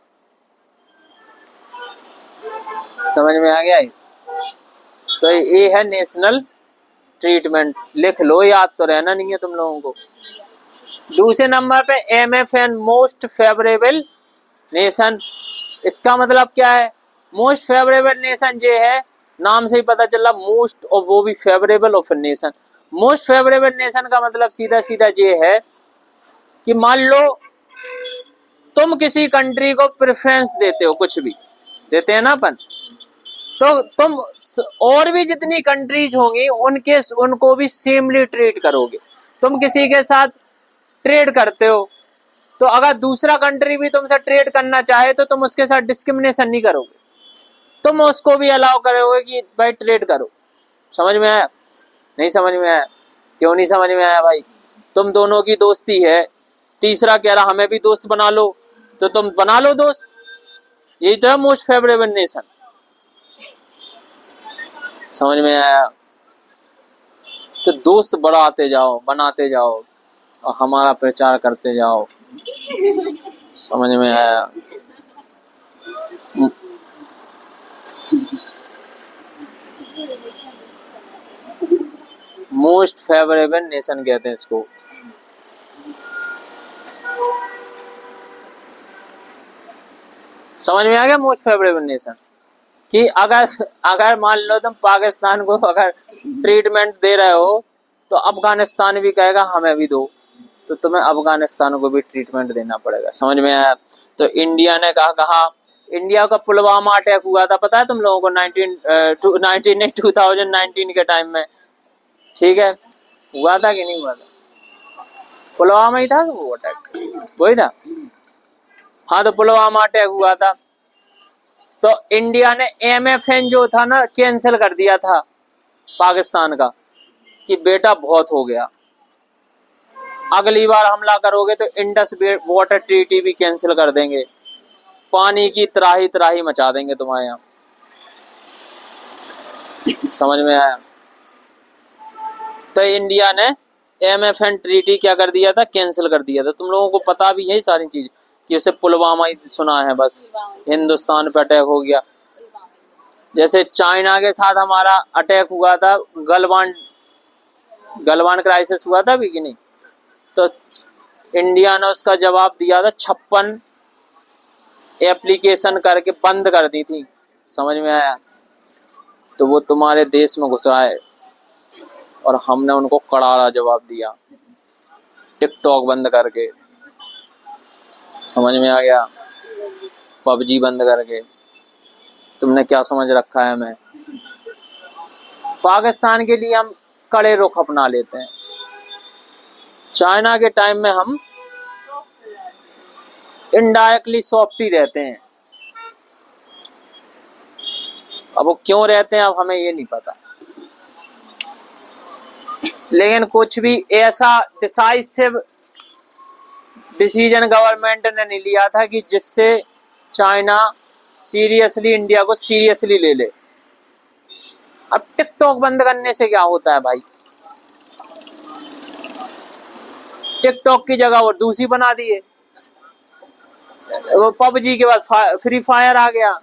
समझ में आ गया है? तो ये है नेशनल ट्रीटमेंट। लिख लो, याद तो रहना नहीं है तुम लोगों को। दूसरे नंबर पे MFN, मोस्ट फेवरेबल नेशन। इसका मतलब क्या है? मोस्ट फेवरेबल नेशन जो है, नाम से ही पता चला, मोस्ट, और वो भी favourable of nation. Most favourable nation का मतलब सीधा सीधा ये है कि मान लो तुम किसी कंट्री को प्रेफरेंस देते हो, कुछ भी देते हैं ना अपन, तो तुम और भी जितनी कंट्रीज होंगी उनको भी सेमली ट्रीट करोगे। तुम किसी के साथ ट्रेड करते हो, तो अगर दूसरा कंट्री भी तुमसे ट्रेड करना चाहे तो तुम उसके साथ डिस्क्रिमिनेशन नहीं करोगे, तुम उसको भी अलाउ करोगे कि भाई ट्रेड करो। समझ में आया? नहीं समझ में आया? क्यों नहीं समझ में आया भाई? तुम दोनों की दोस्ती है, तीसरा कह रहा हमें भी दोस्त बना लो, तो तुम बना लो दोस्त। यही तो है मोस्ट फेवरेबल नेशन। समझ में आया? तो दोस्त बढ़ाते जाओ, बनाते जाओ, और हमारा प्रचार करते जाओ। समझ में आया? मोस्ट फेवरेबल नेशन कहते हैं इसको। समझ में आ गया? मोस्ट फेवरेबल नेशन कि अगर मान लो तुम पाकिस्तान को अगर ट्रीटमेंट दे रहे हो, तो अफगानिस्तान भी कहेगा हमें भी दो, तो तुम्हें अफगानिस्तान को भी ट्रीटमेंट देना पड़ेगा। समझ में आया? तो इंडिया ने कहा इंडिया का पुलवामा अटैक हुआ था, पता है तुम लोगों को, 2019 के टाइम में, ठीक है, हुआ था कि नहीं हुआ था? पुलवामा ही था वो अटैक, वही था। हाँ, तो पुलवामा अटैक हुआ था, तो इंडिया ने MFN जो था ना कैंसिल कर दिया था पाकिस्तान का, कि बेटा बहुत हो गया, अगली बार हमला करोगे तो इंडस वाटर ट्रीटी भी कैंसिल कर देंगे। पानी की त्राही त्राही मचा देंगे तुम्हारे यहाँ। समझ में आया? तो इंडिया ने MFN ट्रीटी क्या कर दिया था, कैंसिल कर दिया था। तुम लोगों को पता भी है सारी चीज कि उसे पुलवामा ही सुना है बस, हिंदुस्तान पे अटैक हो गया। जैसे चाइना के साथ हमारा अटैक हुआ था, गलवान क्राइसिस हुआ था भी कि नहीं, तो इंडिया ने उसका जवाब दिया था, 56 एप्लीकेशन करके बंद कर दी थी। समझ में आया? तो वो तुम्हारे देश में घुसा है और हमने उनको करारा जवाब दिया, टिकटॉक बंद करके। समझ में आ गया? PUBG बंद करके। तुमने क्या समझ रखा है हमें? पाकिस्तान के लिए हम कड़े रुख अपना लेते हैं, चाइना के टाइम में हम इनडायरेक्टली सॉफ्ट ही रहते हैं। अब वो क्यों रहते हैं अब हमें ये नहीं पता, लेकिन कुछ भी ऐसा डिसाइसिव डिसीजन गवर्नमेंट ने नहीं लिया था कि जिससे चाइना सीरियसली इंडिया को सीरियसली ले ले। अब टिकटॉक बंद करने से क्या होता है भाई? टिकटॉक की जगह वो दूसरी बना दिए, वो PUBG के बाद फ्री फायर आ गया,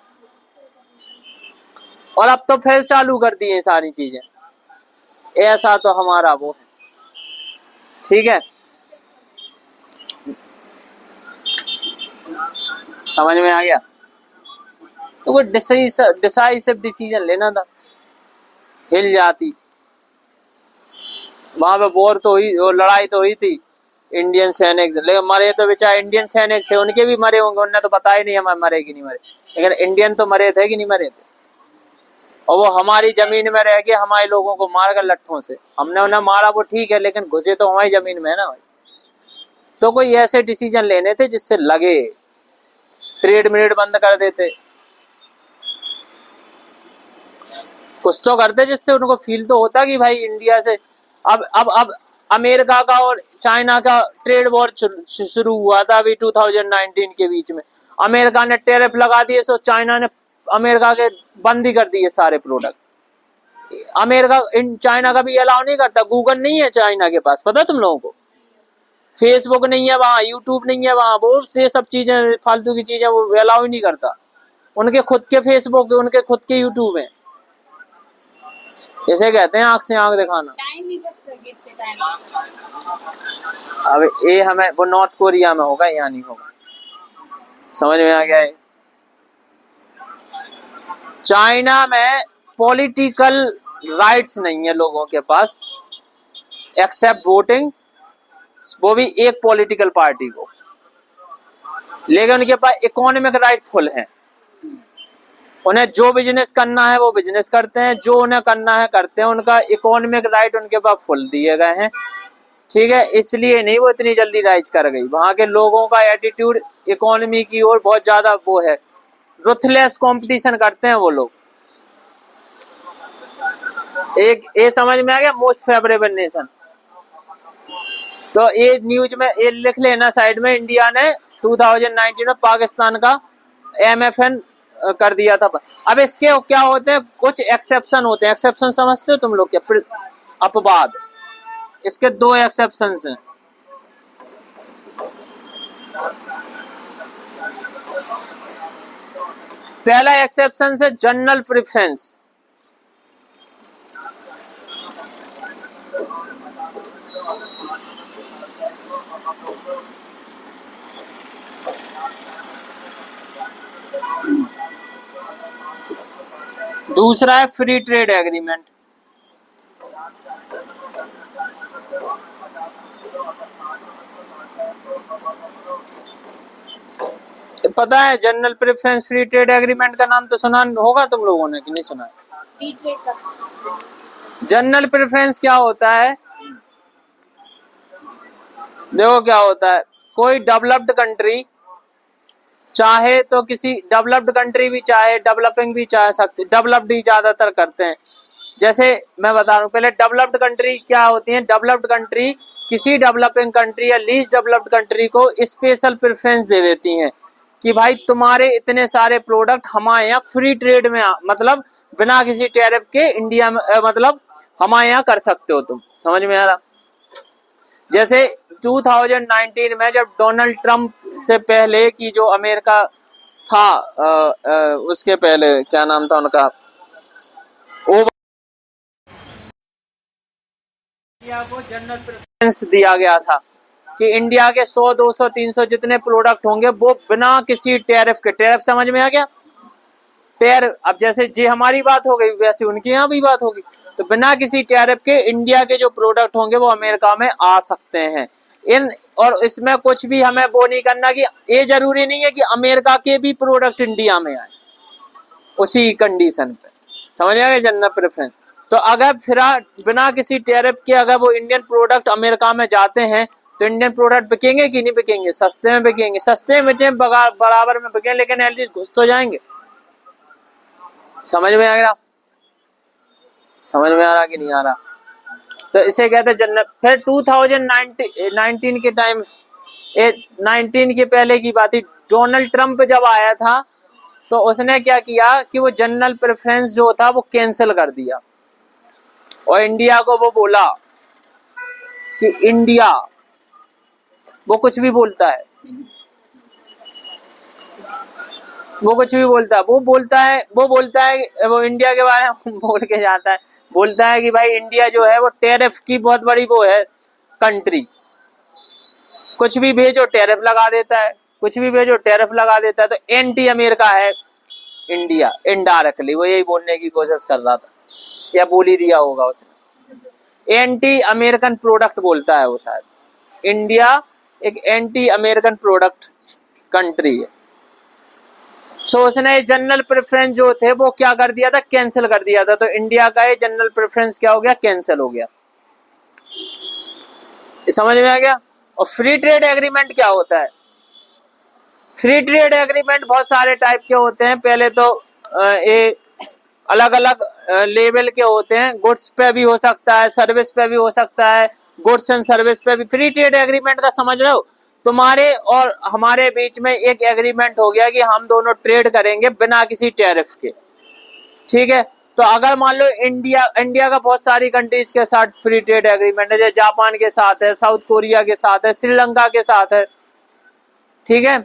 और अब तो फिर चालू कर दिए सारी चीजें। ऐसा तो हमारा वो है, ठीक है? समझ में आ गया? तो कोई डिसाइसिव डिसीजन लेना था, हिल जाती। वहां पे वॉर तो हुई, वो लड़ाई तो हुई थी, इंडियन सैनिक, लेकिन मरे तो बेचारे इंडियन सैनिक थे, उनके भी मरे होंगे, उन्होंने तो पता ही नहीं हमें मरे कि नहीं मरे, लेकिन इंडियन तो मरे थे कि नहीं मरे थे। और वो हमारी जमीन में रह के हमारे लोगों को मार कर लट्ठों से, हमने उन्हें मारा वो ठीक है, लेकिन घुसे तो हमारी जमीन में है ना भाई। तो कोई ऐसे डिसीजन लेने थे जिससे लगे, ट्रेड मिरेड बंद कर देते, कुछ तो करते जिससे उनको फील तो होता कि भाई इंडिया से अब अमेरिका का और चाइना का ट्रेड वॉर शुरू हुआ था अभी 2019 के बीच में। अमेरिका ने टैरिफ लगा दिए, सो चाइना ने अमेरिका के बंद ही कर दिए सारे प्रोडक्ट। अमेरिका चाइना का भी अलाउ नहीं करता, गूगल नहीं है चाइना के पास, पता तुम लोगों को? फेसबुक नहीं है वहाँ, यूट्यूब नहीं है वहाँ, वो से सब चीजें फालतू की चीजें वो अलाउ ही नहीं करता। उनके खुद के फेसबुक, उनके खुद के यूट्यूब है। इसे कहते हैं आंख से आंख दिखाना। अब ये हमें वो नॉर्थ कोरिया में होगा, यहाँ नहीं होगा। समझ में आ गया है? चाइना में पॉलिटिकल राइट्स नहीं है लोगों के पास, एक्सेप्ट वोटिंग, वो भी एक पॉलिटिकल पार्टी को, लेकिन उनके पास इकोनॉमिक राइट फुल है। उन्हें जो बिजनेस करना है वो बिजनेस करते हैं, जो उन्हें करना है करते हैं, उनका इकोनॉमिक राइट उनके पास फुल दिए गए हैं, ठीक है? इसलिए नहीं वो इतनी जल्दी राइज कर गई। वहां के लोगों का एटीट्यूड इकोनॉमी की ओर बहुत ज्यादा वो है, रुथलेस कंपटीशन करते हैं वो लोग। एक ये समझ में आ गया, मोस्ट फेवरेबल नेशन। तो ये न्यूज में ये लिख लेना साइड में, इंडिया ने 2019 में पाकिस्तान का MFN कर दिया था। अब इसके क्या होते हैं, कुछ एक्सेप्शन होते हैं। एक्सेप्शन समझते हो तुम लोग क्या? अपवाद। इसके 2 एक्सेप्शंस हैं। पहला एक्सेप्शन है जनरल प्रेफरेंस। दूसरा है फ्री ट्रेड एग्रीमेंट। पता है general preference free trade agreement का नाम तो सुना होगा तुम लोगों ने कि नहीं सुना? जनरल प्रेफरेंस क्या होता है, देखो क्या होता है। कोई डेवलप्ड कंट्री चाहे तो किसी डेवलप्ड कंट्री भी चाहे डेवलपिंग भी चाह सकते, डेवलप्ड ही ज्यादातर करते हैं। जैसे मैं बता रहा हूँ, पहले डेवलप्ड कंट्री क्या होती है, डेवलप्ड कंट्री किसी डेवलपिंग कंट्री या लीस्ट डेवलप्ड कंट्री को स्पेशल प्रेफरेंस दे देती हैं कि भाई तुम्हारे इतने सारे प्रोडक्ट हमारे यहाँ फ्री ट्रेड में मतलब बिना किसी टैरिफ के इंडिया में मतलब हमारे यहाँ कर सकते हो तुम। समझ में आ रहा? जैसे 2019 में जब डोनाल्ड ट्रंप से पहले की जो अमेरिका था उसके पहले क्या नाम था उनका, इंडिया को जनरल प्रेफरेंस दिया गया था कि इंडिया के 100, 200, 300 जितने प्रोडक्ट होंगे वो बिना किसी टैरिफ के, टैरिफ समझ में आ गया? टैरिफ, अब जैसे जी हमारी बात हो गई वैसे उनकी यहाँ भी बात होगी, तो बिना किसी टैरिफ के इंडिया के जो प्रोडक्ट होंगे वो अमेरिका में आ सकते हैं। और इसमें कुछ भी हमें वो नहीं करना कि ये जरूरी नहीं है कि अमेरिका के भी प्रोडक्ट इंडिया में आए उसी कंडीशन पे। समझ आ गया जनरल प्रेफरेंस? तो अगर फिर बिना किसी टैरिफ के अगर वो इंडियन प्रोडक्ट अमेरिका में जाते हैं तो इंडियन प्रोडक्ट बिकेंगे कि नहीं बिकेंगे? सस्ते में बिकेंगे, सस्ते में बिके बराबर में बिकेंगे, लेकिन एटलीस्ट घुस तो जाएंगे। समझ में आ रहा? समझ में आ रहा कि नहीं आ रहा? तो इसे कहते हैं जनरल। फिर 2019 के टाइम, 19 के पहले की बात थी, डोनाल्ड ट्रंप जब आया था तो उसने क्या किया कि वो जनरल प्रेफरेंस जो था वो कैंसिल कर दिया और इंडिया को वो बोला कि इंडिया, वो कुछ भी बोलता है, वो कुछ भी बोलता है, वो इंडिया के बारे में बोल के जाता है, बोलता है कि भाई इंडिया जो है वो टैरिफ की बहुत बड़ी वो है कंट्री, कुछ भी भेजो टैरिफ लगा देता है, कुछ भी भेजो टैरिफ लगा देता है, तो एंटी अमेरिका है इंडिया। इनडायरेक्टली वो यही बोलने की कोशिश कर रहा था, या बोल ही दिया होगा उसने। एंटी अमेरिकन प्रोडक्ट बोलता है वो शायद। इंडिया एक एंटी अमेरिकन प्रोडक्ट कंट्री है। सो उसने जनरल प्रेफरेंस जो थे वो क्या कर दिया था, कैंसिल कर दिया था। तो इंडिया का ये जनरल प्रेफरेंस क्या हो गया, कैंसिल हो गया। समझ में आ गया? और फ्री ट्रेड एग्रीमेंट क्या होता है? फ्री ट्रेड एग्रीमेंट बहुत सारे टाइप के होते हैं। पहले तो ये अलग अलग लेवल के होते हैं, गुड्स पे भी हो सकता है, सर्विस पे भी हो सकता है, गुड्स एंड सर्विस पे भी। फ्री ट्रेड एग्रीमेंट का समझ रहे हो, तुम्हारे और हमारे बीच में एक एग्रीमेंट हो गया कि हम दोनों ट्रेड करेंगे बिना किसी टैरिफ के, ठीक है। तो अगर मान लो इंडिया का बहुत सारी कंट्रीज के साथ फ्री ट्रेड एग्रीमेंट है, जैसे जापान के साथ है, साउथ कोरिया के साथ है, श्रीलंका के साथ है, ठीक है।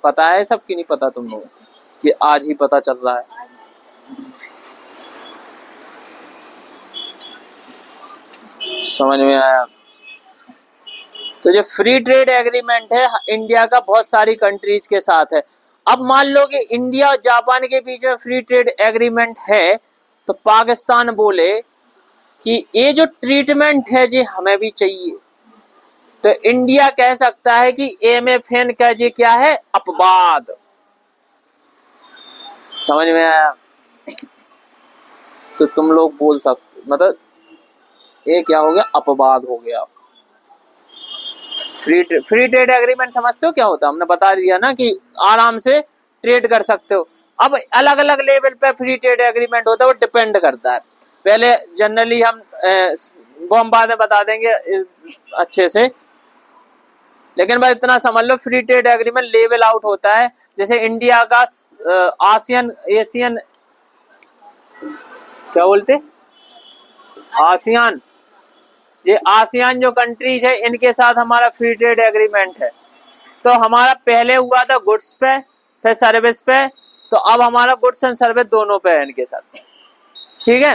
पता है सब कि नहीं पता तुम लोगों कि आज ही पता चल रहा है? समझ में आया? तो जो फ्री ट्रेड एग्रीमेंट है इंडिया का बहुत सारी कंट्रीज के साथ है। अब मान लो कि इंडिया और जापान के बीच में फ्री ट्रेड एग्रीमेंट है, तो पाकिस्तान बोले कि ये जो ट्रीटमेंट है जी हमें भी चाहिए, तो इंडिया कह सकता है कि MFN का जी क्या है, अपवाद। समझ में आया? तो तुम लोग बोल सकते, मतलब ये क्या हो गया, अपवाद हो गया। फ्री ट्रेड एग्रीमेंट समझते हो क्या होता है? हमने बता दिया ना कि आराम से ट्रेड कर सकते हो। अब अलग अलग लेवल पे फ्री ट्रेड एग्रीमेंट होता है, वो डिपेंड करता है। पहले जनरली हम बाद में बता देंगे अच्छे से, लेकिन बस इतना समझ लो free trade agreement level out होता है। जैसे इंडिया का एशियन क्या बोलते, आसियान, ये आसियान जो कंट्रीज है इनके साथ हमारा फ्री ट्रेड एग्रीमेंट है। तो हमारा पहले हुआ था गुड्स पे, फिर सर्विस पे, तो अब हमारा गुड्स एंड सर्विस दोनों पे है इनके साथ, ठीक है।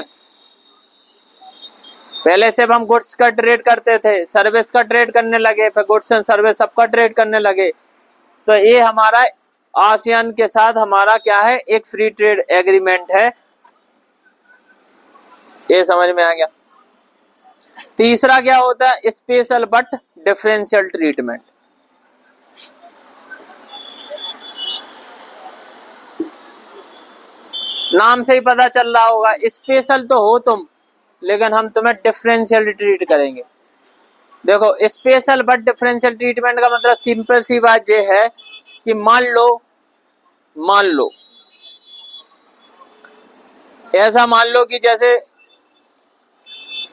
पहले से हम गुड्स का ट्रेड करते थे, सर्विस का ट्रेड करने लगे, फिर गुड्स एंड सर्विस सबका ट्रेड करने लगे। तो ये हमारा आसियान के साथ हमारा क्या है, एक फ्री ट्रेड एग्रीमेंट है। ये समझ में आ गया? तीसरा क्या होता है, स्पेशल बट डिफरेंशियल ट्रीटमेंट। नाम से ही पता चल रहा होगा, स्पेशल तो हो तुम, लेकिन हम तुम्हें डिफरेंशियल ट्रीट करेंगे। देखो स्पेशल बट डिफरेंशियल ट्रीटमेंट का मतलब सिंपल सी बात ये है कि मान लो ऐसा मान लो कि जैसे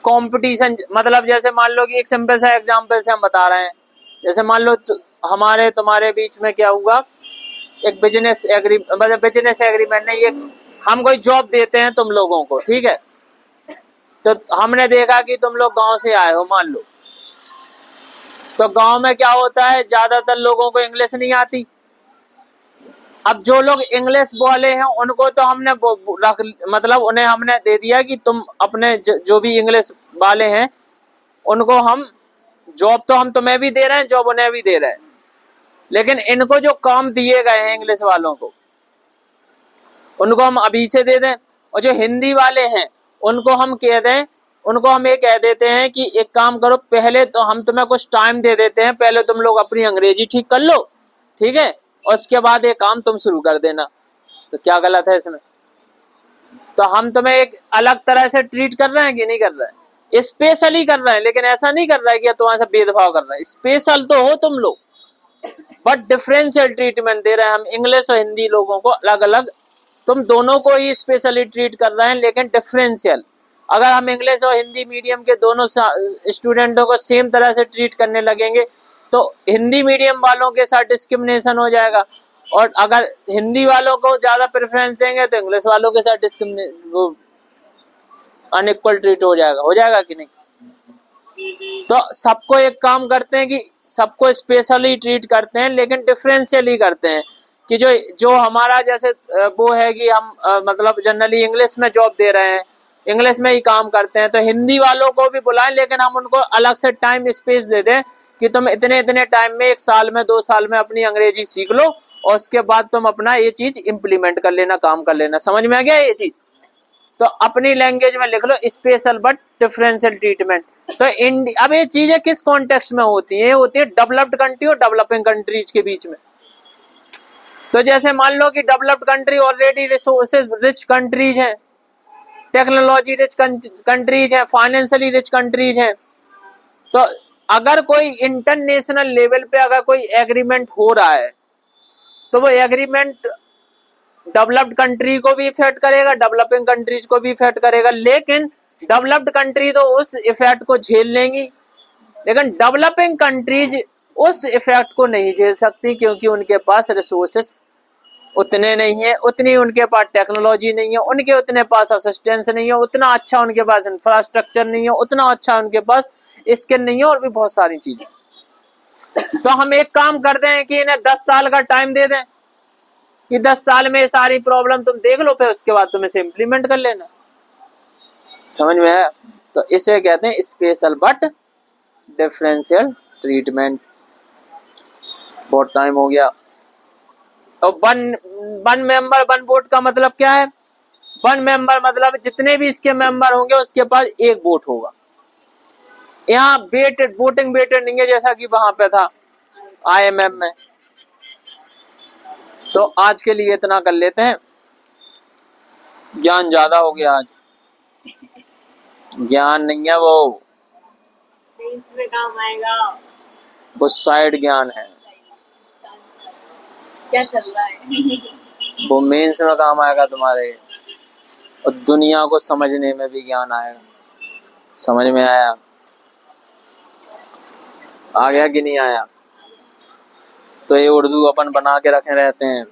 कंपटीशन, मतलब जैसे मान लो कि एक सिंपल सा एग्जांपल से हम बता रहे हैं। जैसे मान लो हमारे तुम्हारे बीच में क्या हुआ एक बिजनेस मतलब बिजनेस एग्रीमेंट नहीं, ये हम कोई जॉब देते हैं तुम लोगों को, ठीक है। तो हमने देखा कि तुम लोग गांव से आए हो, मान लो, तो गांव में क्या होता है, ज्यादातर लोगों को इंग्लिश नहीं आती। अब जो लोग इंग्लिश बोले हैं उनको तो हमने मतलब उन्हें हमने दे दिया कि तुम अपने जो भी इंग्लिश वाले हैं उनको हम जॉब तो हम तुम्हें भी दे रहे हैं, जॉब उन्हें भी दे रहे हैं, लेकिन इनको जो काम दिए गए हैं इंग्लिश वालों को उनको हम अभी से दे दें, और जो हिंदी वाले हैं उनको हम कह दें, उनको हम ये कह देते हैं कि एक काम करो, पहले तो हम तुम्हें कुछ टाइम दे देते हैं, पहले तुम लोग अपनी अंग्रेजी ठीक कर लो, ठीक है, और उसके बाद ये काम तुम शुरू कर देना। तो क्या गलत है इसमें? तो हम तुम्हें एक अलग तरह से ट्रीट कर रहे हैं कि नहीं कर रहे हैं? स्पेशली कर रहे हैं, लेकिन ऐसा नहीं कर रहा है कि तुम्हारे साथ भेदभाव कर रहे हैं। स्पेशल तो हो तुम लोग, बट डिफरेंशियल ट्रीटमेंट दे रहे हैं हम इंग्लिश और हिंदी लोगों को अलग अलग। तुम दोनों को ही स्पेशली ट्रीट कर रहे हैं, लेकिन डिफरेंशियल। अगर हम इंग्लिश और हिंदी मीडियम के दोनों स्टूडेंटों को सेम तरह से ट्रीट करने लगेंगे तो हिंदी मीडियम वालों के साथ डिस्क्रिमिनेशन हो जाएगा, और अगर हिंदी वालों को ज्यादा प्रेफरेंस देंगे तो इंग्लिश वालों के साथ वो अनइक्वल ट्रीट हो जाएगा कि नहीं? तो सबको एक काम करते हैं कि सबको स्पेशली ट्रीट करते हैं, लेकिन डिफरेंशियली करते हैं कि जो हमारा जैसे वो है कि हम मतलब जनरली इंग्लिश में जॉब दे रहे हैं, इंग्लिश में ही काम करते हैं, तो हिंदी वालों को भी बुलाएं, लेकिन हम उनको अलग से टाइम स्पेस दे दें कि तुम इतने इतने टाइम में, 1 साल में, 2 साल में अपनी अंग्रेजी सीख लो, और उसके बाद तुम अपना ये चीज इम्प्लीमेंट कर लेना, काम कर लेना। समझ में आ गया ये चीज? तो अपनी लैंग्वेज में लिख लो स्पेशल बट डिफरेंशियल ट्रीटमेंट। तो अब ये चीजें किस कॉन्टेक्स्ट में होती है? होती है डेवलप्ड कंट्री और डेवलपिंग कंट्रीज के बीच में। तो जैसे मान लो कि developed country already resources rich countries हैं, टेक्नोलॉजी रिच कंट्रीज हैं, फाइनेंशियली रिच कंट्रीज हैं, तो अगर कोई इंटरनेशनल लेवल पे अगर कोई एग्रीमेंट हो रहा है तो वो एग्रीमेंट डेवलप्ड कंट्री को भी इफेक्ट करेगा, डेवलपिंग कंट्रीज को भी इफेक्ट करेगा, लेकिन डेवलप्ड कंट्री तो उस इफेक्ट को झेल लेंगी, लेकिन डेवलपिंग कंट्रीज उस इफेक्ट को नहीं झेल सकती, क्योंकि उनके पास रिसोर्सेस उतने नहीं है, उतनी उनके पास टेक्नोलॉजी नहीं है, उनके उतने पास असिस्टेंस नहीं है, उतना अच्छा उनके पास इंफ्रास्ट्रक्चर नहीं है, उतना अच्छा उनके पास स्किल नहीं है, और भी बहुत सारी चीजें। तो हम एक काम कर दें कि इन्हें 10 साल का टाइम दे दें कि 10 साल में सारी प्रॉब्लम तुम देख लो, फिर उसके बाद तुम इसे इम्प्लीमेंट कर लेना। समझ में आया? तो इसे कहते हैं स्पेशल बट डिफरेंशियल ट्रीटमेंट। बहुत टाइम हो गया। और वन मेंबर वन वोट का मतलब क्या है? वन मेंबर मतलब जितने भी इसके मेंबर होंगे उसके पास एक वोट होगा। यहाँ वोटिंग बेटेड नहीं है जैसा कि वहां पे था IMF में। तो आज के लिए इतना कर लेते हैं, ज्ञान ज्यादा हो गया आज। ज्ञान नहीं है वो में काम आएगा, वो साइड ज्ञान है। क्या चल रहा है? वो मेंस में काम आएगा तुम्हारे, और दुनिया को समझने में भी ज्ञान आएगा। समझ में आया? आ गया कि नहीं आया? तो ये उर्दू अपन बना के रखे रहते हैं।